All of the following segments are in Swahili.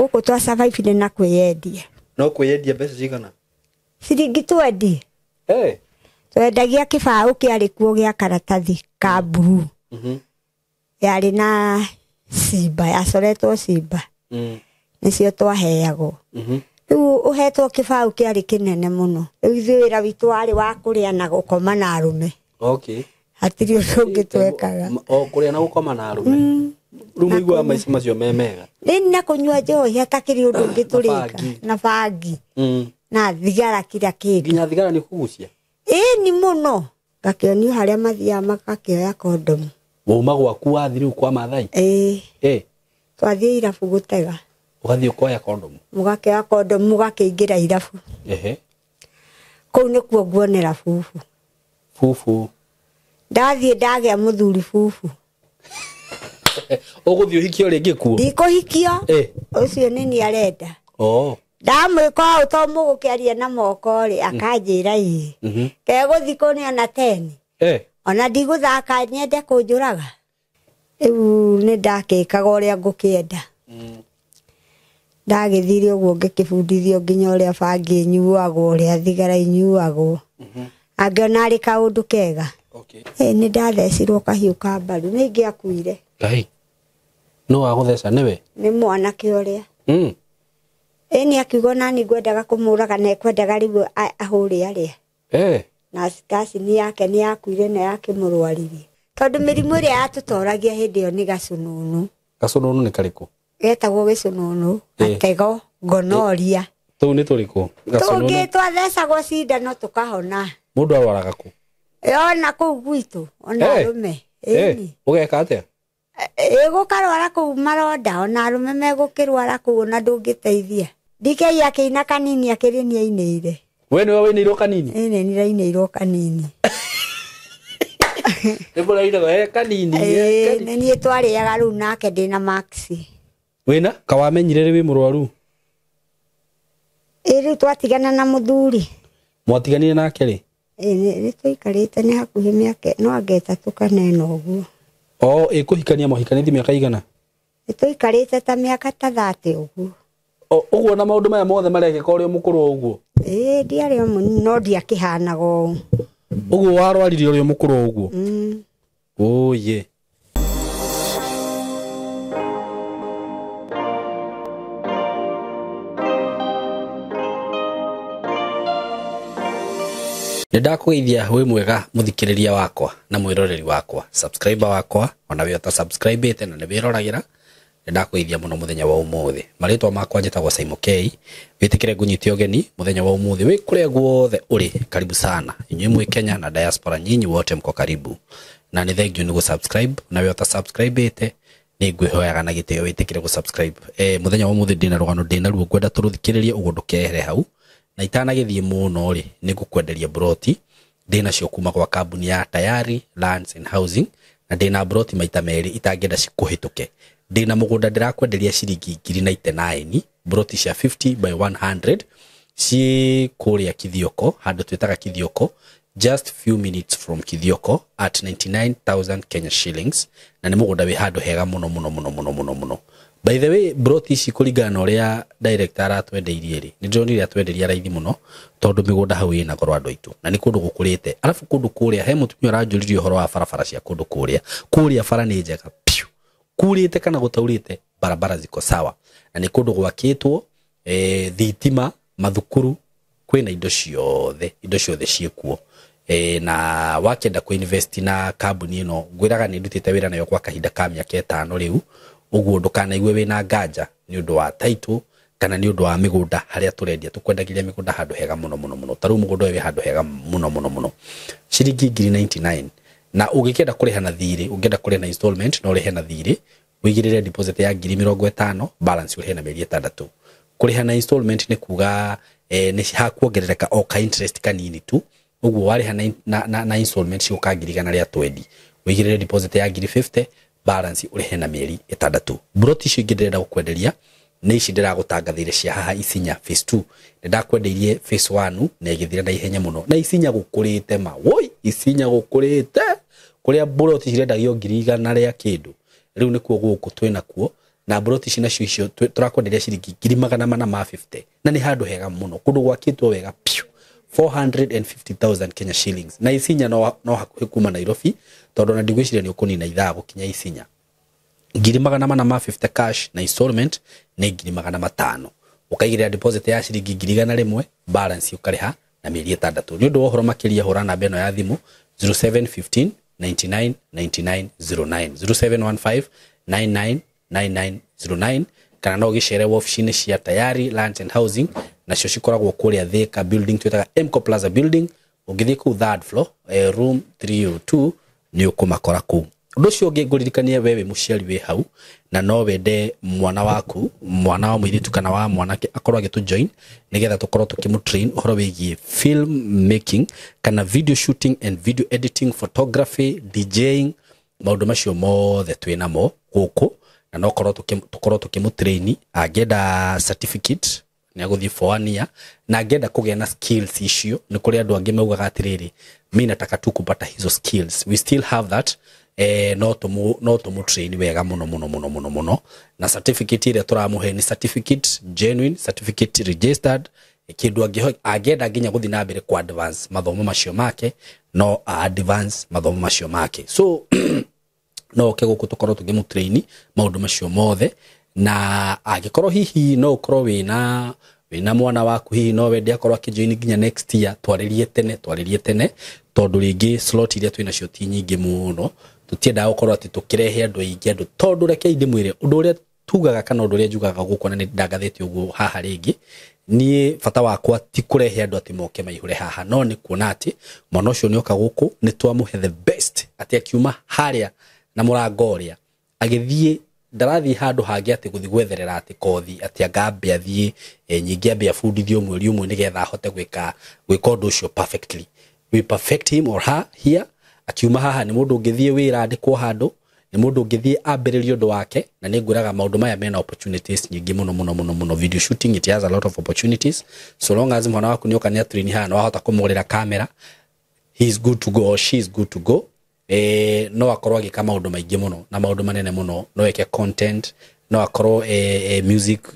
Guku twa survive na kwiyendia. No kwiyendia mbeca cigana? Ciringi 20. Twendagia kibao kiari kuo gia karatathi ka blue. Yari na simba, yacoretwo simba. Nicio twaheagwo. Riu uhetwo kibao kiari kinene muno. Riu wira witu wari wa kuria na gukoma na arume. Okay. Hatiri ungi twekaga. Kuria na gukoma na arume. Rumu igwa maica macio memega. Na kunywa njohi hatakiri undu ungi turika na bangi. Na thigara kila kindu. Nginya thigara ni kugucia. Ni muno. Gakionio haria mathia makakioya kondomu. Wuma gwaku wathiru kwa mathai? Twathie irabu gutega. Ugathie ukoya kondomu? Mugakioya kondomu mugakiingira irabu. Kou nikuo nguonera fufu. Fufu. Ndathie ndagia muthuri fufu. Uguthie uhikio ringi kuo? Ndikuhikio. Ucio nini arenda. Ndamwika utomu gukiaria na moko ri akanjira ii. Keguthi kuni ona 10. Ona ndiguthaka nyende kunjuraga. Riu ni ndakikaga uria ngukienda. Ndagithire uguo ngikibundithio nginya uria bangi nyuagwo uria thigara inyuagwo. Angiona ari kaundu kega. Ni ndathecirwo kahiu ka mbaru ni ngiakuire. Ngai. No wagutheca niwe? Ni mwanake uria. Ni akiugo nani ngwendaga kumuraga na ekwendaga riu ahuri aria. Na skasi yake ni yakuire na yake murwaririe. Tondu mirimu iria yatutoragia hindi yo ni gacununu. Gacununu ni kariku? Getagwo gicununu, atego, gonoria. Tou ni turiku? Tungi twathecagwo cindano tukahona. Mundu arwaraga ku? Ona kuu gwitu, ona arume. Ugeka atia? Gukarwara kuu maronda, ona arume megukirwara kuu na ndungiteithia. Ndikei akiina kanini akirinia ineire. We niwe wainirwo kanini? Ni nirainirwo kanini. Ebora ira kanini. Ni twariaga riu nake ndina maxi. Wina kawamenyire ri wi murwaru? Riu twatigana na muthuri. Mwatiganire nake ri? Ni twikarite ni hakuhi miaka no angeta tukanena uguo. Ikuhikania mohikanithi miaka igana? Ni twikarite ta miaka ta 30 uguo. Uguo na maundu maya mothe marekeka uri mukuru uguo? Ndiari no ndiakihanaga uguo. Uguo warwaririe uri mukuru uguo? Ye. Ndakugeithia we mwega muthikiriria wakwa na mwiroreri wakwa, subscriber wakwa, ona we ta subscribe ite na nebirораgira. Ndakugeithia muno muthenya wa umuthi. Maritwa makwa njitagwo Simon K. Witikire ngunyitio geni muthenya wa umuthi. We kuria guothe uri, karibu sana. Inyuĩ mwi Kenya na diaspora nyinyi wote mko karibu. Na ni thank you ni subscribe na we ta subscribe ite ni ngwihoyaga na gitio witikire gu subscribe. Muthenya wa umuthi ndina rugano ndina ruo ngwenda turuthikiririe uguo ndukehere hau. Na itanagithie muno ri ni gukwenderia broti ndina cio kuma kwa kambuni ya Tayari Lands and Housing na ndina broti maita meri itangenda cikuhituke. Ndina mugunda ndirakwenderia ciringi 99 broti cia 50 by 100 ci kuria Kithioko, handu twitaga Kithioko, just few minutes from Kithioko at 99,000 Kenya shillings, na ni mugunda wi handu hega muno. By the way, broti ici kuringana uria director atwendeirie ri ni ndonire atwenderia raithi muno tondu migunda hau ina goro andu aitu na ni kundu gukurite. Alafu kundu kuria he mutumia aranjuririe uhoro wa barabara cia kundu kuria bara ni njega kurite kana gutaurite, barabara ziko sawa na ni kundu gwakitwo thitima, mathukuru, kwina indo ciothe ciekuo. Na wakenda ku invest na kambuni ino ngwiraga ni ndutite wira nayo kwa kahinda ka miaka 5 riu. Uguo ndukanaigwe wina nganja ni undu wa title kana ni undu wa migunda haria turendia tukwendagiria migunda handu hega muno. Taru mugunda wi handu hega muno. Ciringi 99 na ugikenda kuriha na thiri, ungenda kuriha na installment no urihe na thiri, wigirire deposit ya 50,000, balance urihe na mieri 6. Kuriha na installment ni kuga ni hakuongerereka o ka interest kanini tu. Uguo wariha na installment cio ka 120, wigirire deposit ya 50, balance urihe na mieri 6. Broti cio ngirenda gukwenderia ni ici ndiragutangathire cia haha Isinya phase 2. Ndakwenderie phase 1 na igithira na ihenya muno. Na Isinya gukurite Isinya gukurite kuria broti cirendagio 100 ria kindu. Riu nikuo guku twina kuo na broti cina cio turakwenderia ciringi 450 na ni handu hega muno kundu gwakitwo wega 450,000 Kenya shillings na Isinya no hakuhi kuma Nairobi tondu na ndigwiciria ni ukunina ithaa gukinya Isinya 450 cash na installment ni 500 ukaigira deposit ya ciringi 100 balance ukariha na mieri 6 ni undu wohoro makiria hura namba eno ya thimu 0715 99 99 09 0715 99 9909 kana no gicere office-ini cia Tayari Land and Housing na cio cikoragwo kuria Thika building twitaga Emco Plaza building ungithie ku third floor room 302 ni ukumakora ku undu cio ngiguririkania wewe muciari we hau na no wende mwana waku mwana wa muiritu kana wa mwanake akorwo agitu join nigetha tukorwo tukimutrain uhoro wigie film making kana video shooting and video editing photography DJing maundu macio mothe twinamo guku na no tukorwo tukimutrain agenda certificate ni aguthie for 1 year na agenda kugia na skills icio ni kuri andu angi maugaga atiriri mimi nataka tu kupata hizo skills we still have that no to train wega muno na certificate ile turamuhe ni certificate genuine certificate registered kindu agenda ginya guthi na mbere kwa advance mathomo macio make no advance mathomo macio make so no keguku tukorwo tugimutrain maundu macio mothe na agikorwo hihi no ukorwo wina mwana waku hihi no wende akorwo akijoin ginya next year twaririe tene tondu ringi slot iria twina cio ti nyingi muno tutienda gukorwo ati tukirehe andu aingi andu tondu reke inde mwire undu uria tugaga kana undu uria njugaga gukona ni ndangatheti uguo haha ringi nie fata wakwa ti kurehe andu ati moke maihure haha no ni kuona ati mwana ucio ni oka guku ni twamuhe the best ati akiuma haria na murango uria agithie ndarathi handu hangi ati guthi gwetherera ati kothi ati angambe athie nyingi ambe afundithio mweri umwe nigetha ahote gwika undu ucio perfectly we perfect him or her here akiuma haha ni mundu ngithie wira andikwo handu ni mundu ngithie ambiririo ndu wake na ni nguraga maundu maya mena opportunities nyingi muno video shooting it has a lot of opportunities so long as mwana waku ni okania train haha no ahota kumugurira camera he is good to go or she is good to go no akorwo agika maundu maingi muno na maundu manene muno no eke content no akorwo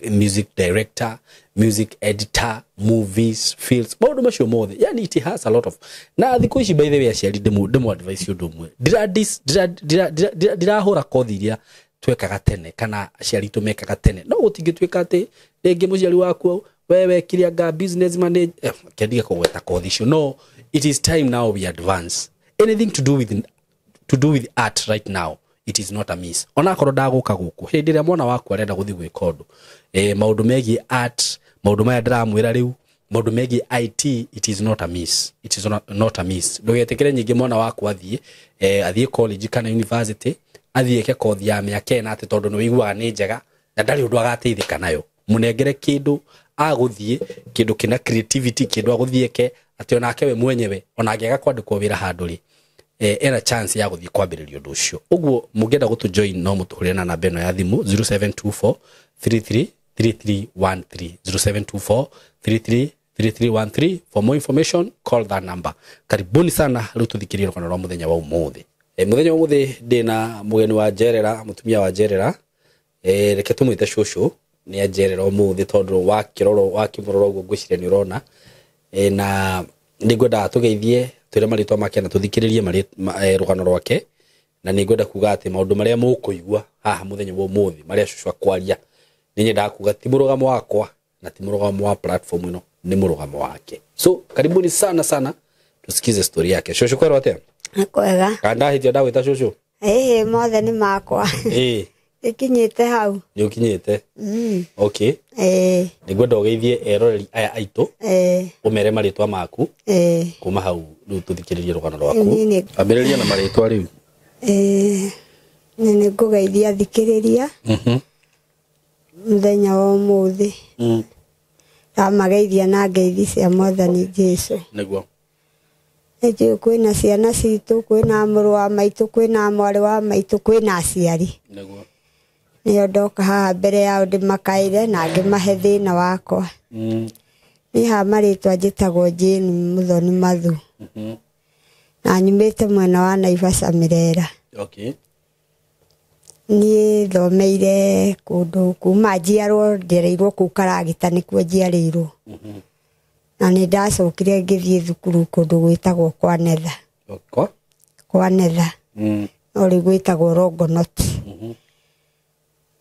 music director music editor movies fields maundu macio mothe yani it has a lot of na thiko ici by the way aciari demo advice undu mwe ndirahura kothi iria twekaga tene kana aciari tumekaga tene no gutingitwika ati ringi muciari waku wewe kirianga business manager kendiga kugweta kothi icio no it is time now we advance anything to do with art right now it is not a miss ona korwo ndaguka guku hindi ria mwana waku arenda guthi gwika undu maundu megi art maundu maya ndiramwira riu maundu megi IT it is not a miss not a miss ndugetekere nyingi mwana waku athie college kana university athie ke kothi ya miaka ena ati tondu no wiguaga ni njega na ndari undu agateithika nayo munengere kindu aguthie kindu kina creativity kindu aguthieke ati onake we mwenyewe ona angega kwandikwo wira handu ri era chance ya guthie kwambiririo ndu ucio uguo mungenda gutu join no mutuhure na namba eno ya thimu 0724 333313 0724 for more information call that number karibuni sana riu tuthikirie rukano rwa muthenya wa umuthi muthenya wa umuthi ndina mugeni wa Jerera mutumia wa Jerera reke tumwite shushu ni ajerera umuthi tondu wa kiroro wa kimuroro uguo ngwiciria ni urona na ningwenda tugeithie twire maritwa make na tuthikiririe rugano rwake na ningwenda kuga ati maundu maria mukuigua haha muthenya wa umuthi maria shushu akwaria ninyenda kuga ti murugamo wakwa na ti murugamo wa platform ino ni murugamo wake so karibuni sana tusikize story yake shushu kwero ate akwega kanda hitia dawita shushu mothe ni makwa ikinyite hau ni ukinyite okay ningwenda ugeithie eroreri aya aitu umere maritwa maku kuma hau riu tuthikiririe rugano rwaku ambiriria na maritwa riu ni ngugeithia thikiriria muthenya wa umuthi amageithia na ngeithi cia Mwathani Jesu niguo eje kwina ciana citu kwina muru wa maitu kwina mwari wa maitu kwina aciari niguo ni ndoka haha mbere yao ndimakaire na ngimahe thina wakwa ni ha maritwa njitagwo Jane Muthoni Mathu na nyumite mwena wa Naivasha Mirera okay Niĩ thomeire kũndũ kuma njiarwo ndereirwo kũu Karagita nĩkuo njiarĩirwo. Na nĩ ndacokire ngĩthiĩ thukuru kũndũ gwĩtagwo kwa Netha. Kwa Netha. No rĩu gwĩtagwo Longonot.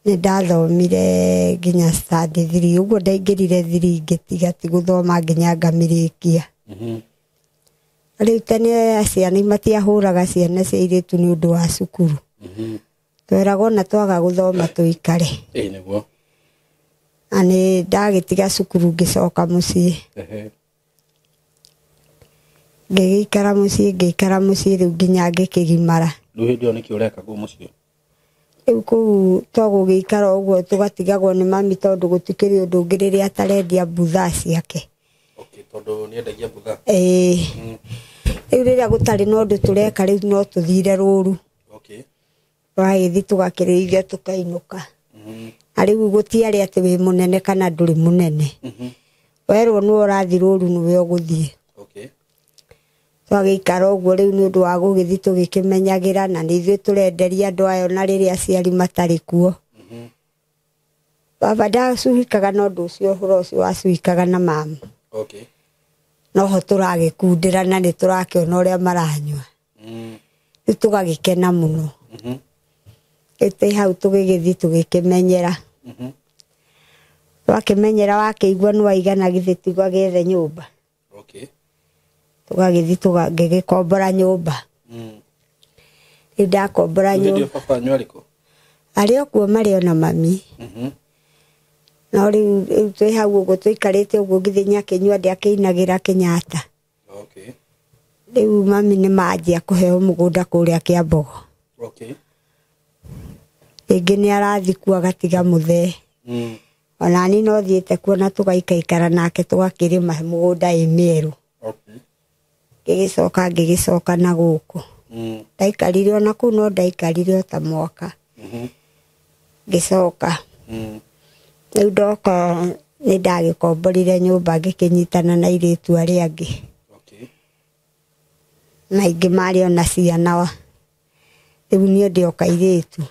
Nĩ ndathomire nginya standard 3. Ũguo ndaingĩrire 3 ngĩtiga ti gũthoma nginya ngamĩrĩkia. Rĩu tene aciari matiahũraga ciana cia airĩtu nĩ ũndũ wa cukuru. Tweragwo na twaga gũthoma tũikare. Nĩguo. Na nĩ ndagĩtiga cukuru ngĩcoka mũciĩ. Ngĩikara mũciĩ rĩu nginya ngĩkĩgimara. Rĩu hĩndĩ ĩyo nĩkĩ ũreka kũu mũciĩ? Rĩu kũu twagũgĩikara ũguo tũgatigagwo nĩ mami tondũ gũtikĩrĩ ũndũ ũngĩ rĩrĩa atarendia buthaa ciake. Tondũ nĩendagia buthaa. Rĩu rĩrĩa gũtarĩ na ũndũ tũreka rĩu no tũthire rũru. Twagĩthiĩ tũgakĩrĩithia tũkainũka. Na rĩu gũtiarĩ atĩ wĩ mũnene kana ndũrĩ mũnene. Werwo nĩwe ũrathiĩ rũru nĩwe ũgũthiĩ. Twagĩikara ũguo rĩu nĩ ũndũ wa gũgĩthiĩ tũgĩkĩmenyagĩra na nĩ ithuĩ tũrenderia andũ ayo na rĩrĩa aciari matarĩ kuo. Baba ndacuhikaga na ũndũ ũcio ũhoro ũcio wacuhikaga na mama. Noho tũragĩkundĩra na nĩ tũrakĩona ũrĩa maranyua. Rĩu tũgagĩkena mũno. Ĩtĩ hau tũgĩgĩthiĩ tũgĩkĩmenyera. Wakĩmenyera wakĩigua nĩ waigana githĩ tigwa gethe nyũmba. Tũgagĩthiĩ tũgagĩkombora nyũmba. Rĩu ndakombora nyũmba. Baba wanyu arĩ kũ? Arĩ o kuo marĩ o na mami. No rĩu twĩ hau ũguo tũikarĩte ũguo githĩ nyakĩnyua ndĩakĩinagĩra Kenyatta. Rĩu mami nĩ manjia kũheo mũgũnda kũrĩa Kĩambogo. Rĩngĩ nĩ arathiĩ kuo agatiga mũthee. Ona niĩ no thiĩte kuo na tũgaikaikara nake tũgakĩrĩma mũgũnda ĩ mĩerũ. Ngĩgĩcoka na gũkũ. Ndaikarire ona kũu no ndaikarire o ta mwaka. Ngĩcoka. Rĩu ndoka nĩ ndagĩkomborire nyũmba ngĩkĩnyitana na airĩtu arĩa angĩ. Na aingĩ marĩ ona ciana. Rĩu niĩ ndĩ o kairĩtu.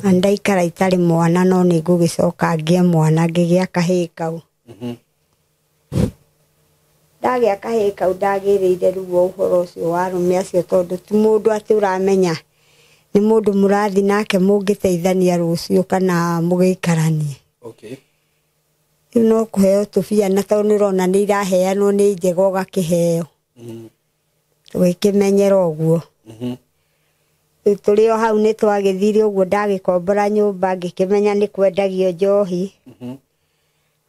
Na ndaikara itarĩ mwana no nĩ ngũgĩcoka ngĩe mwana ngĩgĩa kahĩĩ kau. Ndagĩa kahĩĩ kau ndagĩrĩire rĩu ũhoro ũcio wa arũme acio tondũ ti mũndũ atĩ ũramenya nĩ mũndũ mũrathiĩ nake mũngĩteithania rũciũ kana mũgĩikaranie. Rĩu no kũheo tũbia na tondũ nĩũrona nĩ iraheanwo nĩ njega ũgakĩheo. Tũgĩkĩmenyera ũguo. Rĩu tũrĩ o hau nĩ twagĩthire ũguo ndagĩkombora nyũmba ngĩkĩmenya nĩ kwendagio njohi.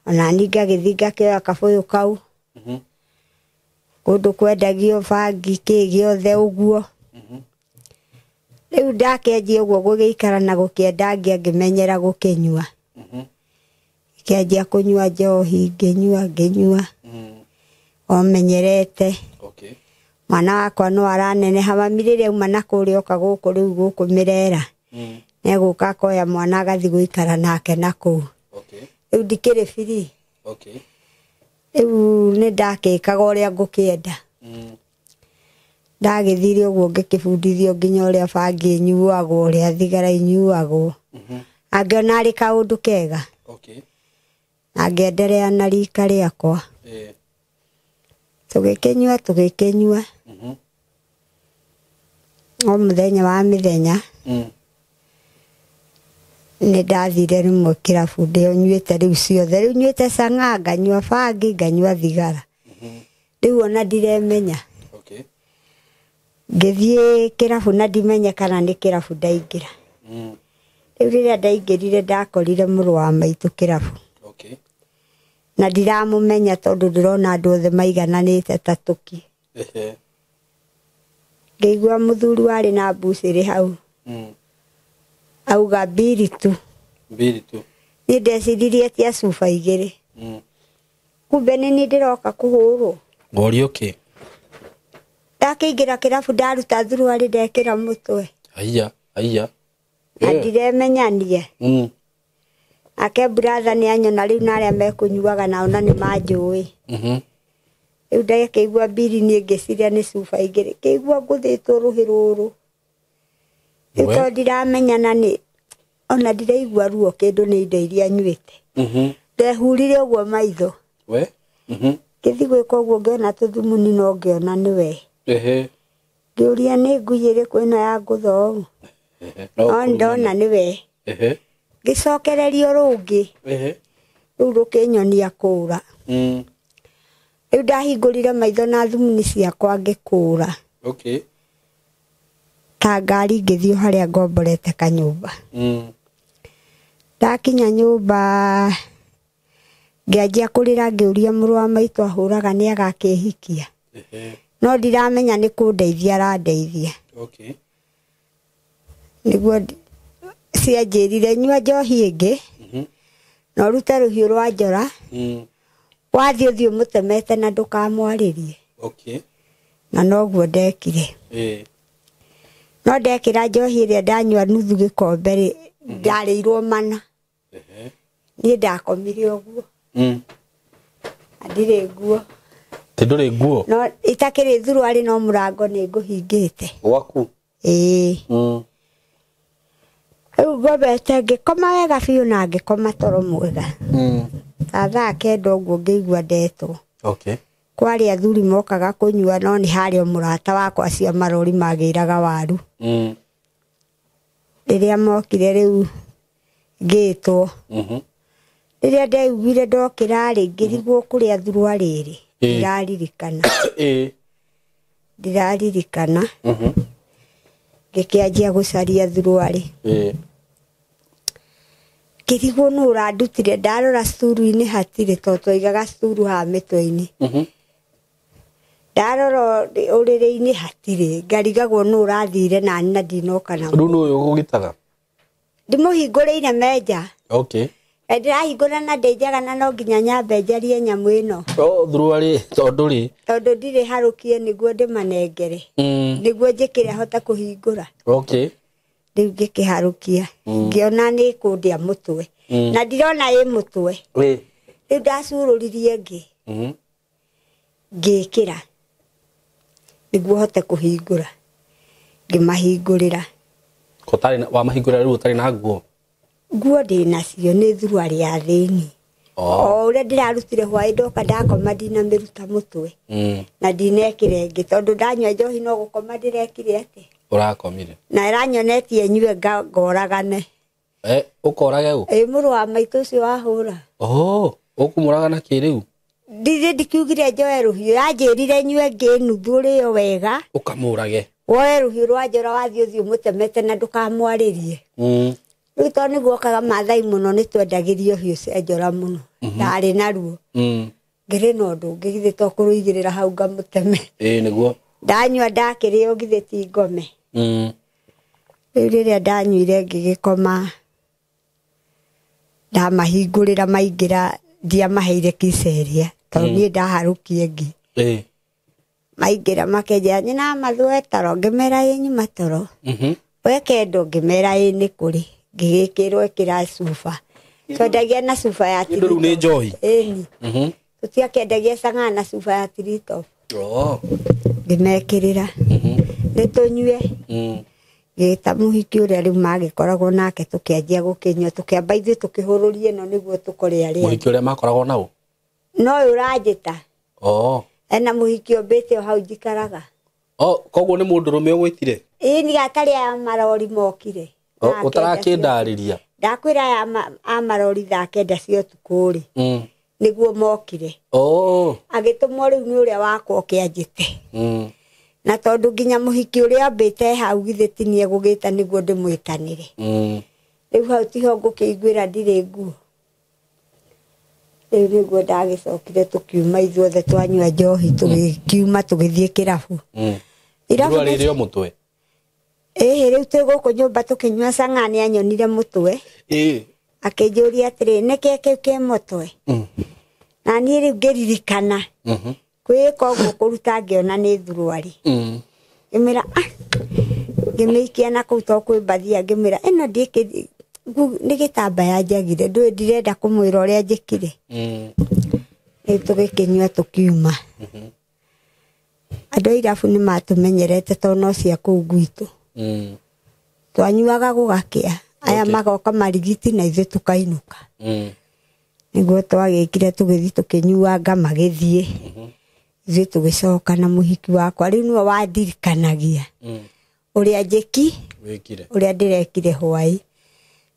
Ona niĩ ngagĩthiĩ ngakĩoya kabũyũ kau. Kũndũ kwendagio bangi kĩĩ gĩothe ũguo. Rĩu ndakĩanjia ũguo gũgĩikara na gũkĩendangia ngĩmenyera gũkĩnyua. Ngĩanjia kũnyua njohi ngĩnyua. O menyerete. Mwana wakwa no araneneha mami rĩrĩa auma na kũrĩa oka gũkũ rĩu gũkũ Mĩrera. Negũka akoya mwana agathiĩ gũikara nake na kũu. Rĩu ndikĩrĩ free. Rĩu nĩ ndakĩkaga ũrĩa ngũkĩenda. Ndagĩthire ũguo ngĩkĩbundithio nginya ũrĩa bangi ĩnyuagwo ũrĩa thigara inyuagwo. Angĩona arĩ kaũndũ kega. Na ngĩenderea na rika rĩakwa. Tũgĩkĩnyua. O mũthenya wa mĩthenya. Nĩ ndathire rĩmwe kĩrabu ndĩo nyuĩte rĩu ciothe. Rĩu nyuĩte cang'aa nganyua bangi nganyua thigara. Rĩu ona ndiremenya. Ngĩthiĩ kĩrabu na ndimenye kana nĩ kĩrabu ndaingĩra. Rĩu rĩrĩa ndaingĩrire ndakorire mũrũ wa maitũ kĩrabu. Na ndiramũmenya tondũ ndĩrona andũ othe maigananĩte ta tũki. Ngĩigua mũthuri warĩ na mbucĩrĩ hau. Auga mbiri tu. Niĩ ndeciririe tia cuba 2. Kumbe nĩ niĩ ndĩroka kũhũrwo. Ngorio kĩ? Ndakĩingĩra kĩrabu ndaruta thuruarĩ ndekĩra mũtwe. Aiya. Na ndiremenyanie. Ake brother nĩ anyona rĩu na arĩa mekũnyuaga nao na nĩ manjũĩ. Rĩu ndakĩigua mbiri niĩ ngĩciria nĩ cuba 2. Kĩigua ngũthĩtwo rũhĩ rũrũ. Ito ndiramenyana ni ona ndiraigua ruo kindu ni indo iria nywite. Ndehurire uguo maitho. We? Kithi gwika uguo ngiona tuthumuni no ngiona ni we. Ngiuria ni ngui iriku ino ya ngutho. No ndona ni we. Gicokererio rungi. Riu rukinyonia kura. Riu ndahingurire maitho na thumuni ciakwa ngikura. Okay. Ta ngari ngithio haria ngomborete kanyumba. Ndakinya nyumba ngianjia kurira ngiuria muru wa maitu ahuraga ni agakihikia. No ndiramenya ni kundeithia arandeithia. Okay. Niguo cianjirire nyua njohi ingi. No rute ruhiu rwa njora. Wathi uthi umutemete na ndukamwaririe. Okay. Na noguo ndekire. No ndekira njohi iria ndanyua nuthu gikombe ndarirwo mana. Ni ndakomire uguo. Ndire nguo. Ndire nguo. No itakiri thuru ari no murango ni nguhingite. Gwaku. Riu ngobete ngikoma wega biu na ngikoma toro mwega. Thaa kenda uguo ngigua ndetwo. Okay. Kwari athuri mokaga kunyua no ni hario murata wakwa cia marori magiraga waru. Riria mokire riu ngitwo. Riria ndaiguire ndokira ri ngirigwo kuria thurwa riri. Ndiraririkana. Ngikianjia gucaria thurwa ri. Ngirigwo no urandutire ndarora curu-ini hatire toto igaga curu ha mitwe-ini. Ndarora uriri-ini hatire ngarigagwo no urathire na nina ndinoka na. Riu no uyu ugitaga. Ndimuhinguriire menja. Okay. Ndirahingura na ndejaga na no nginya nyambe njarie nyamu ino. Thurwa ri tondu ri. Tondu ndire harukie niguo ndimanengere. Niguo njikire hota kuhingura. Okay. Riu ngikiharukia. Ngiona ni kundia mutwe. Na ndirona i mutwe. Riu ndacururirie ngi. Ngikira. Niguo hote kuhingura. Ngimahingurira. Kotari wa mahingurira riu utari na nguo. Nguo ndinacio ni thurwa ria thini. Uria ndirarutire hwai ndoka ndakoma ndina miruta mutwe. Na ndinekire ngi tondu ndanywa njohi no gukoma ndirekire ati. Urakomire. Na iranyonetie nyue ngoragane. Ukorage u? Muru wa maitu ucio wahura. Ukumuragana kiriu? Ndire ndikiugire njoe ruhiu yanjirire nyue nginuthu rio wega. Ukamurage. Woe ruhiu rwa njora wathi uthi umutemete na ndukamwaririe. Riu to niguo kaga mathai muno ni twendagirio hiu cia njora muno. Ndari na ruo. Ngiri no ndu ngithi to kuruigirira hau ngamuteme. Niguo. Ndanyua ndakirio ngithi ti ngome. Riu riria ndanyuire ngigikoma ndamahingurira maingira ndiamaheire kiceria tondu nie ndaharukie ngi. Maingira makenja nyina mathue toro ngimera inyuma toro. Wekendo ngimera ni kuri ngigikirwo ikira cuba. Twendagia na cuba ya tirito. Riu ni njohi. Tutiakendagia cang'aa na cuba ya tirito. Ngimekirira. Nitunyue. Gita muhiki uria riu magikoragwo nake tukianjia gukinyua tukiamba ithuĩ tukihururie no niguo tukore aria. Muhiki uria makoragwo nao? No uranjita. Ena muhiki ombite o hau njikaraga. Koguo ni mundurume ugwitire? Ni gatari ya marori mokire. Utarakindariria? Ndakwira ya amarori thaa kenda cia utuku ri. Niguo mokire. Agitumwo riu ni uria wakwa ukianjite. Na tondu nginya muhiki uria ambite hau githi nie gugita niguo ndimwitanire. Riu hau tiho ngukiguira ndire nguo. Riu niguo ndagicokire tukiuma ithuothe twanyua njohi tugikiuma tugithie kirabu. Irabu ririo mutwe? Riu twi guku nyumba tukinyua cang'aa ni anyonire mutwe. Akinjuria atiri niki kiu ki mutwe. Na ni riu ngiririkana. Kwika uguo kuruta ngiona ni thurwari. Ngimira ngimiikia na kuu to kwimbathia ngimira ino ndiki ni gitambaya njagire ndirenda kumwira uria njikire. Riu tugikinyua tukiuma. Andu irabu ni matumenyerete to no cia kuu gwitu. twanyuaga gugakia aya magoka marigiti na ithuĩ tukainuka niguo twagĩkire tũgĩthi tũkĩnyuanga magĩthiĩ ithuĩ tũgĩcoka na mũhiki wakwa rĩu nĩwe wandirikanagia ũrĩa njeki ũrĩa ndĩrekire hwaĩ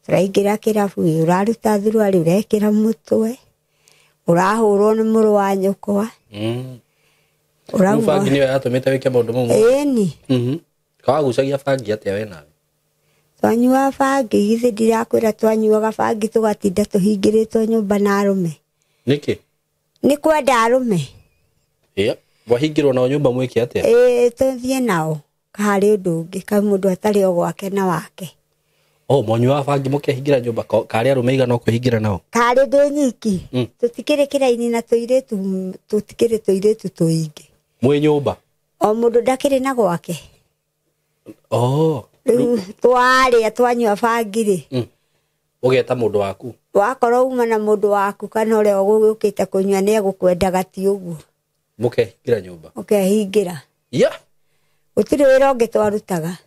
tũraingĩra kĩrabu ũraruta thuruarĩ ũrekĩra mũtwe ũrahũrwo nĩ mũrũ wa nyũkwa Bangi nĩyo yatũmĩte wĩke maũndũ mau ĩni kawagucagia bangi atĩa we nawe twanyua bangi githĩ ndirakwĩra twanyuaga bangi tũgatinda tũhingĩrĩtwo nyũmba na arũme nĩkĩ nĩ kwenda arũme wahingĩrwo nao nyũmba mwĩke atĩa tũthiĩ nao harĩ ũndũ ũngĩ ka mũndũ atarĩ o gwake na wake monyuaga bangi mũkehingĩra nyũmba karĩ arũme igana ũkwĩhingĩra nao karĩ ndĩ nyiki tũtikĩrĩ kĩraini na tũirĩtu tũtikĩrĩ tũirĩtu tũingĩ mwĩ nyũmba o mũndũ ndakĩrĩ na gwake rĩu twarĩa twanyua bangi-rĩ ũgeta mũndũ waku wakorwo uma na mũndũ waku kana ũrĩa ũgũgĩũkĩte kũnyua nĩ egũkwendaga ti ũguo mũkehingĩra nyũmba ũkehingĩra gũtirĩ wĩra ũngĩ twarutaga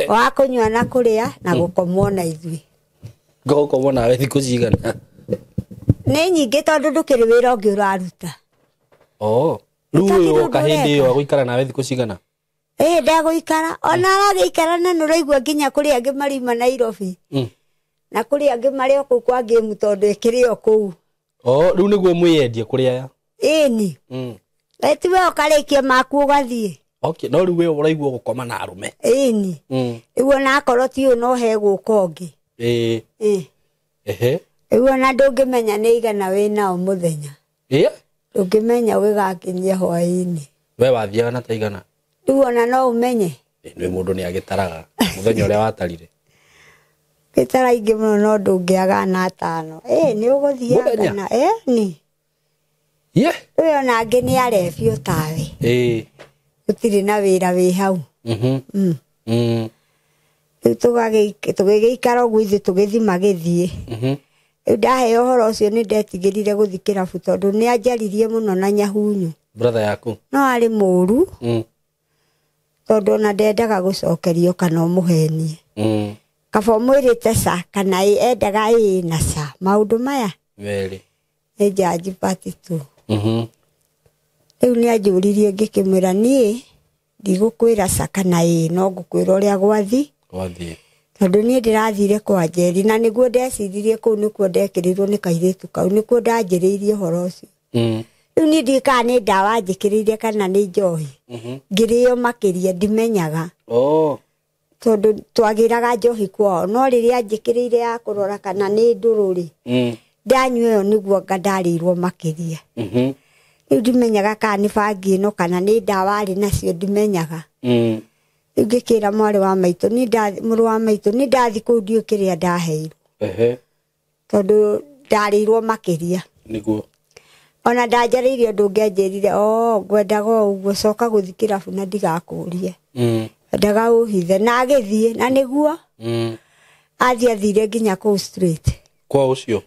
wa kũnyua na kũrĩa na gũkomwo na ithuĩ gũkomwo nawe thikũ cigana nĩ nyingĩ tondũ ndũkĩrĩ wĩra ũngĩ ũraruta rĩu ũyũ oka hĩndĩ ĩyo agũikara nawe thikũ cigana ndegũikara ona aragĩikara na nũraigua nginya kũrĩ angĩ marima Nairobi na kũrĩ angĩ marĩ o kũu kwa ngĩmu tondũ ĩkĩrĩ o kũu rĩu nĩguo mwĩyendia kũrĩ aya ĩni tiwe ũkarĩkia maku ũgathiĩ no rĩu we ũraigua gũkoma na arũme ĩni rĩu ona akorwo ti ũyũ no he gũka ũngĩ rĩu ona ndũngĩmenya nĩ igana wĩnao mũthenya ndũngĩmenya ũgĩgakinyia hwaĩ-inĩ we wathiaga na ta igana rĩu ona no ũmenye nĩ mũndũ nĩ agĩtaraga mũthenya ũrĩa watarire gĩtara ingĩ mũno no ndũngĩaga na 5 nĩ ũgũthiaga na ĩni ũyũ ona angĩ nĩ arebio tawe gũtirĩ na wĩra wĩ hau rĩu tũgĩgĩikara ũguo ithuĩ tũgĩthi magĩthiĩ rĩu ndaheo ũhoro ũcio nĩ ndetigĩrire gũthi kĩrabu tondũ nĩ anjaririe mũno na Nyahunyu brother yaku no arĩ mũru tondũ ona ndendaga gũcokerio kana ũmũhenie kaba ũmwĩrĩte ca kana endaga na ca maũndũ maya nĩ jaji party tu rĩu nĩ anjũririe ngĩkĩmwĩra niĩ ndigũkwĩra ca kana no ngũkwĩra ũrĩa gwathi tondũ niĩ ndĩrathire kwa njeri na nĩguo ndeciririe kũu nĩkuo ndekĩrĩirwo nĩ kairĩtu kau nĩkuo ndanjĩrĩirie ũhoro ũcio rĩu niĩ ndiĩkaga nĩ ndawa njĩkĩrĩire kana nĩ njohi ngĩrĩo makĩria ndimenyaga tondũ twagĩraga njohi kwao no rĩrĩa njĩkĩrĩire ya kũrora kana nĩ ndũrũ-rĩ ndanyua ĩyo nĩguo ndarĩirwo makĩria rĩu ndimenyaga kana nĩ bangi ĩno kana nĩ ndawa arĩ nacio ndimenyaga rĩu ngĩkĩra mwarĩ wa maitũ mũrũ wa maitũ nĩ ndathi kũu ndiũ kĩrĩa ndaheirwo tondũ ndarĩirwo makĩria ona ndanjarĩirie ũndũ ũngĩ anjĩrire ngwendaga ũguo coka gũthi kĩrabu na ndigakũrie ndaga ũhithe na agĩthiĩ na nĩguo athire nginya kũu straight kwa ũcio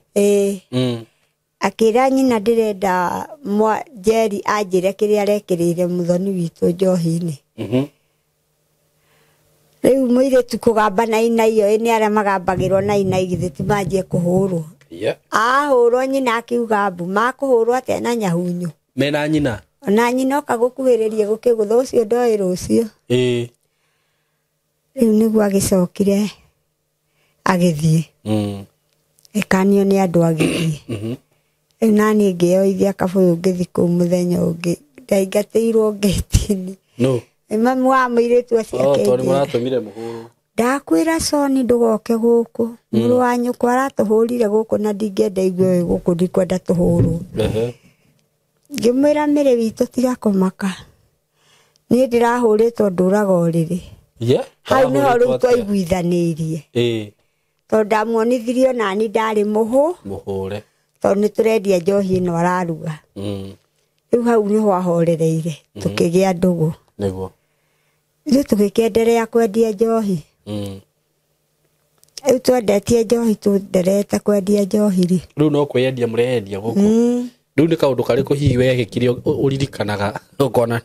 akĩra nyina ndĩrenda Njeri anjĩre kĩrĩa arekĩrĩire mũthoni witũ njohi-inĩ rĩu mũirĩtu kũgamba na ina iyo nĩ arĩa magambagĩrwo na ina igithĩ ti manjie kũhũrwo ahũrwo nyina akiuga mbu makũhũrwo atĩa na Nyahunyu mena nyina ona nyina oka gũkuhĩrĩria gũkĩgũtha ũcio ndoĩ rũcio rĩu nĩguo agĩcokire agĩthiĩ ekanio nĩ andũ agĩthiĩ rĩu naniĩ ngĩyoithia kabũyũ ngĩthi kũu mũthenya ũngĩ ndaingatĩirwo ngĩti-inĩ mami wa mũirĩtu acio ndakwĩra Soni ndũgoke gũkũ mũrũ wa nyũkwa aratũhũrire gũkũ na ndingĩenda igue wĩ gũkũ ndikwenda tũhũrwo ngĩmwĩra mĩrĩ witũ tiga kũmaka niĩ ndĩrahũrĩtwo ndũraga ũrĩrĩ hau nĩho rĩu twaiguithanĩirie tondũ ndamuonithirio nani ndarĩ mũhũre tondũ nĩ tũrendia njohi ĩno araruga rĩu hau nĩho ahorereire tũkĩgĩa ndũgũ ithuĩ tũgĩkĩenderea kwendia njohi rĩu twendetie njohi tũnderete kwendia njohi-rĩ rĩu no kwĩyendia mũreyendia gũkũ rĩu nĩ kaũndũ karĩkũ hihi wekĩkire ũririkanaga ũkona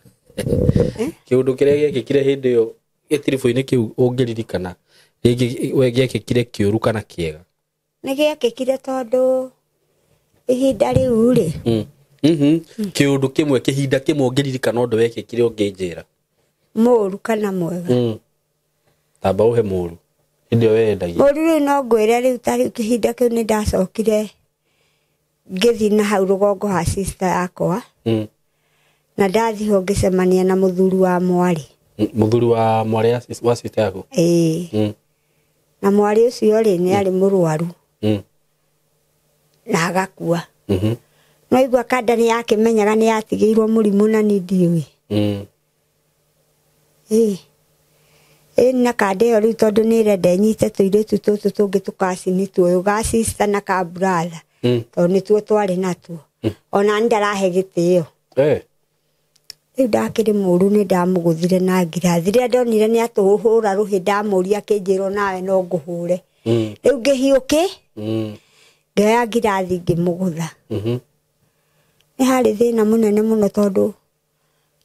kĩũndũ kĩrĩa gĩekĩkire hĩndĩ ĩyo Gĩtiribũ-inĩ kĩu ũngĩririkana gĩekĩkire kĩũru kana kĩega? Nĩ gĩekĩkire tondũ ihinda rĩu rĩ. Kĩũndũ kĩmwe kĩhinda kĩmwe ũngĩririkana ũndũ wekĩkire ũngĩnjĩra? Mũũru kana mwega? Tamba ũhe mũũru. Hĩndĩ ĩyo wendagia. Mũũru rĩu no ngwĩre rĩu ta rĩu kĩhinda kĩu nĩ ndacokire ngĩthiĩ na hau rũgongo ha sister yakwa. Na ndathiĩ ho ngĩcemania na mũthuri wa mwarĩ. Mũthuri wa mwarĩ wa sister yaku? Na mwarĩ ũcio rĩ nĩ arĩ mũrwaru. Na agakua. No igua kanda nĩ yakĩmenyaga nĩ yatigĩirwo mũrimũ na nĩ ndiũĩ. Na kanda ĩyo rĩu tondũ nĩ ĩrenda ĩnyite tũirĩtu tũtũ tũngĩ tũkacini tuoyo ga sister na ka brother. Tondũ nĩtuo twarĩ natuo. Ona nĩ ndarahe gĩtĩo. Rĩu ndakĩrĩ mũũru nĩ ndamũgũthire na ngirathi. Rĩrĩa ndonire nĩ atũhũra rũhĩ ndamũria akĩnjĩra nawe no ngũhũre. Rĩu ngĩhiũkĩ ngĩoya ngirathi ngĩmũgũtha. Nĩ harĩ thĩna mũnene mũno tondũ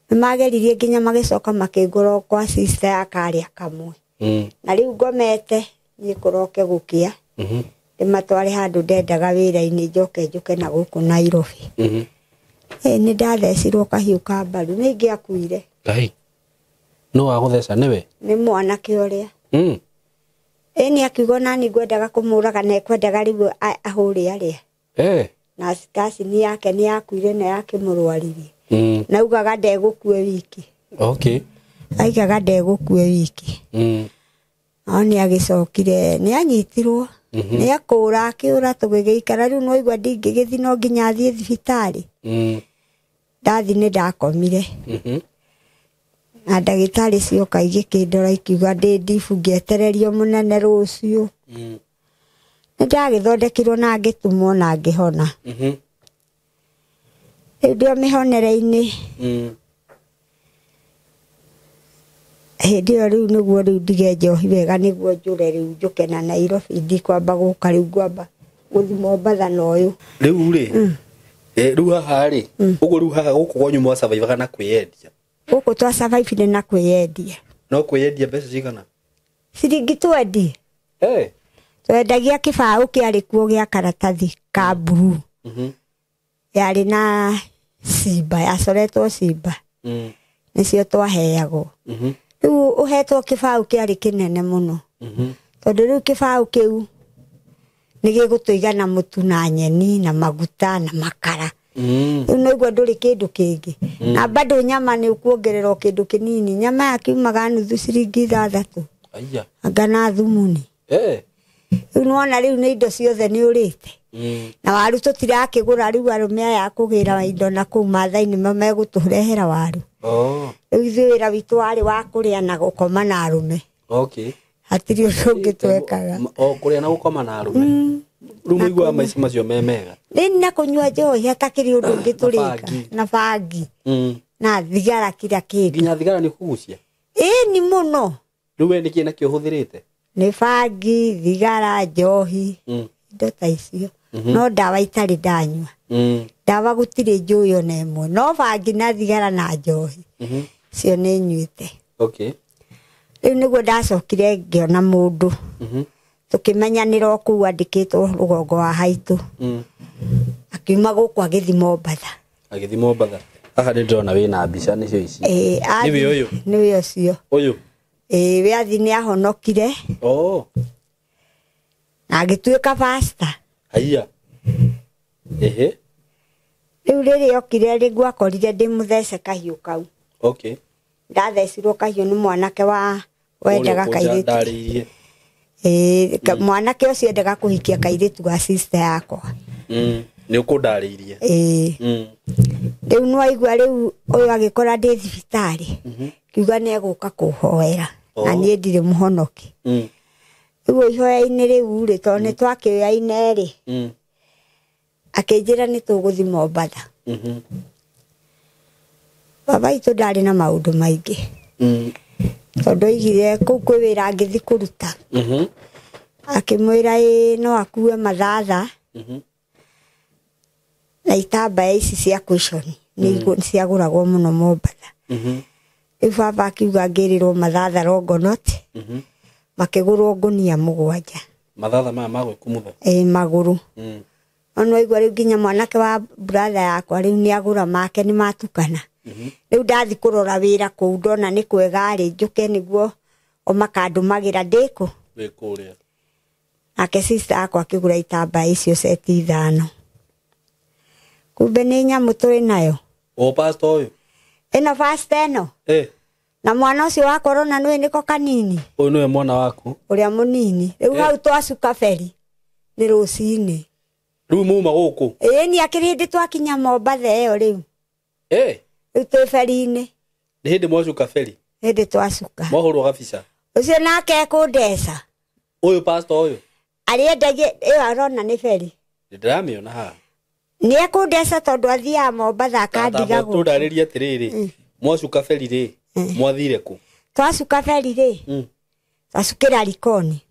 nĩ mageririe nginya magĩcoka makĩngora kwa sister ya karĩa kamwe. Na rĩu ngomete niĩ kũroke gũkĩa. Ndĩmatware handũ ndendaga wĩra-inĩ njoke na gũkũ Nairobi. Nĩ ndathecirwo kahiũ ka mbaru nĩ ingĩakuire. No wagũtheca nĩwe? Nĩ mwanake ũrĩa. Nĩ akiuga nani ngwendaga kũmũraga na ekwendaga rĩu ahũre arĩa. Na skacini yake nĩ yakuire na yakĩmũrwaririe. Na ugaga ndegũkue wiki. Aigaga ndegũkue wiki. No nĩ agĩcokire nĩ anyitirwo. Nĩ akĩũra tũgĩgĩikara rĩu no igua ndingĩgĩthiĩ no nginya thiĩ thibitarĩ. Ndathi nĩ ndakomire. Na ndagĩtarĩ cioka igĩkĩndora ikiuga ndĩ ndibu ngĩetererio mũnene rũciũ. Nĩ ndagĩthondekirwo na ngĩtumwo na ngĩhona. Rĩu ndĩ mĩhoneere-inĩ. Hĩndĩ ĩyo rĩu nĩguo rĩu ndige njohi wega nĩguo njũre rĩu njũke na Nairobi ndikwamba gũka rĩu ngwamba gũthiĩ Mombatha na ũyũ. Rĩu rĩ rĩu haha rĩ ũguo rĩu haha gũkũ gwanyu mwa survive na kwĩyendia? Gũkũ twa survive na kwĩyendia. No kwĩyendia mbeca cigana? Ciringi 20. Twendagia kĩbaũ kĩarĩ kuo gĩa karatathi ka blue. Yarĩ na simba yacoretwo simba. Nĩcio twaheagwo. Rĩu ũhetwo kĩbaũ kĩarĩ kĩnene mũno. Tondũ rĩu kĩbaũ kĩu nĩ gĩgũtũigana mũtu na nyeni na maguta na makara. Rĩu no igua ndũrĩ kĩndũ kĩngĩ. Na bado nyama nĩ ũkuongererwo kĩndũ kĩnini. Nyama yakiumaga nuthu ciringi 6. Anga na thumuni. Rĩu nĩwona rĩu nĩ indo ciothe nĩ ũrĩte. Na waru tũtirakĩgũra rĩu arũme aya kũgĩra indo na kũu Maathai nĩmo megũtũrehera waru. Rĩu ithuĩ wĩra witũ warĩ wa kũrĩa na gũkoma na arũme. Hatirĩ ũndũ ũngĩ twekaga. Kũrĩa na gũkoma na arũme. Rĩu mũiguaga maica macio me mega? Rĩu na kũnyua njohi hatakĩrĩ ũndũ ũngĩ tũrĩka. Na bangi. Na thigara kila kĩndũ. Nginya thigara nĩ ũkũgucia? Nĩ mũno. Rĩu we nĩkĩ nakĩo ũhũthĩrĩte? Nĩ bangi, thigara, njohi, indo ta icio. No ndawa itarĩ ndanyua. Ndawa gũtirĩ njũĩ ona ĩmwe. No bangi na thigara na njohi. Cio nĩ nyuĩte. Rĩu nĩguo ndacokire ngĩona mũndũ. Tũkĩmenyanĩra o kũu andĩkĩtwo rũgongo wa haitũ. Akiuma gũkũ agĩthiĩ Mombatha. Agĩthiĩ Mombatha. Haha nĩ ndĩrona wĩna mbica nĩcio ici. Nĩwe ũyũ? Nĩwe ũcio. Ũyũ? We athi nĩ ahonokire. Na agĩtuĩka pastor. Haiya. Rĩu rĩrĩa okire rĩguo akorire ndĩmũthece kahiũ kau. Ndathecirwo kahiũ nĩ mwanake wendaga kairĩtu. Mwanake ũcio endaga kũhikia kairĩtu ga sister yakwa. Nĩ ũkũndarĩirie? Rĩu no aigua rĩu ũyũ agĩkora ndĩ thibitarĩ. Kiuga nĩ egũka kũhoera. Na niĩ ndirĩ mũhonoki. Rĩu ihoya-inĩ rĩu rĩ tondũ nĩ twakĩoyaine rĩ. Akĩnjĩra nĩ tũgũthiĩ Mombatha. Baba itũ ndarĩ na maũndũ maingĩ. Tondũ oigire kũu kwĩ wĩra angĩthiĩ kũruta. Akĩmwĩra no akue mathatha. Na itambaya ici cia kuiconi nĩ ciagũragwo mũno Mombatha. baba akiuga ngĩrĩrwo mathatha Longonot makĩgũrwo ngũnia 7 mathatha maya magũkumutha magũrũ ono igwa rĩu nginya mwanake wa brother yakwa rĩu nĩ agũra make nĩ matukana rĩu ndathi kũrora wĩra kũu ndona nĩ kwega rĩ njũke nĩguo o makandũmagĩra ndĩkũ wĩkũrĩa ake sister akwa akĩgũra itambaya icio seti 5 kumbe nĩ nyamũ tũrĩ nayo o pastor ũyũ ĩno pastor ĩno na mwana ũcio wa corona nĩ nĩko kanini ũyũ nĩwe mwana waku ũrĩa mũnini rĩu hau twacuka feri nĩ rũcinĩ rĩu muma gũkũ nĩ akĩrĩ hĩndĩ twakinya Mombatha ĩyo rĩu rĩu twĩ feri-inĩ nĩ hĩndĩ mwacuka feri hĩndĩ twacuka mwahũrwo gabica ũcio nake kũndeca ũyũ pastor ũyũ arĩendagia ĩyo arona nĩ feri ndĩramĩona haha nĩ ekũndeca tondũ athiaga Mombatha akandiga gũkũ tũndarĩria atĩrĩrĩ mwacuka feri rĩ mwathire kũ twacuka feri rĩ twacukĩra Likoni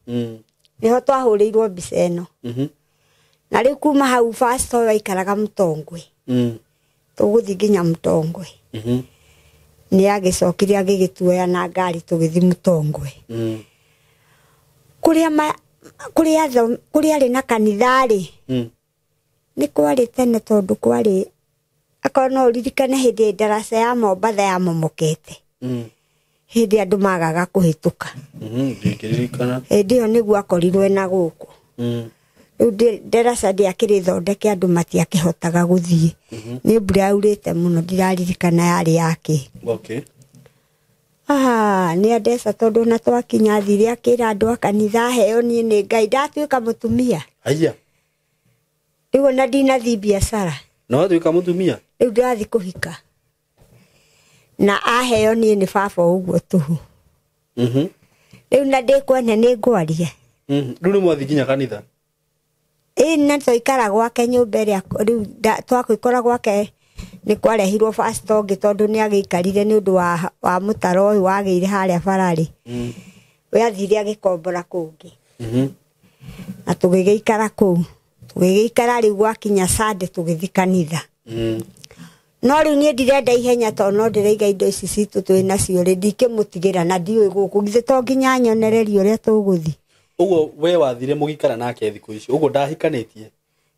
nĩho twahũrĩirwo mbica ĩno na rĩu kuma hau pastor waikaraga Mũtongwe tũgũthiĩ nginya Mũtongwe nĩ agĩcokire agĩgĩtuoya na ngari tũgĩthiĩ Mũtongwe kũrĩa arĩ na kanitha rĩ nĩ kwarĩ tene tondũ kwarĩ akorwo no ũririkane hĩndĩ ndaraca ya Mombatha yamomokete hĩndĩ andũ magaga kũhĩtũka hĩndĩ ĩyo nĩguo akorirwo na gũkũ rĩu ndaraca ndĩakĩrĩ thondeke andũ matiakĩhotaga gũthiĩ nĩ mbura yaurĩte mũno ndiraririkana yarĩ yake nĩ andeca tondũ na twakinya thire akĩra andũ a kanitha heo niĩ nĩ Ngai ndatuĩka mũtumia rĩu ona ndinathiĩ biacara no atuĩka mũtumia rĩu ndathi kũhika na aheo niĩ nĩ baba ũguo tũhu rĩu na ndĩkwene nĩ ngwaria rĩu nĩ mwathi nginya kanitha na twaikara gwake nyũmba ĩrĩa rĩu twagĩkora gwake nĩ kwarehirwo pastor ũngĩ tondũ nĩ agĩikarire nĩ ũndũ wa mũtaro ũyũ wagĩire harĩa bararĩ we athire agĩkombora kũngĩ na tũgĩgĩikara kũu tũgĩgĩikara rĩu gwakinya Sunday tũgĩthiĩ kanitha no rĩu niĩ ndirenda ihenya tondũ no ndĩraiga indo ici citũ twĩ nacio rĩ ndikĩmũtigĩra na ndiũĩ gũkũ githĩ to nginya nyonererie ũrĩa tũgũthiĩ ũguo we wathire mũgĩikara nake thikũ ici ũguo ndahikanĩtie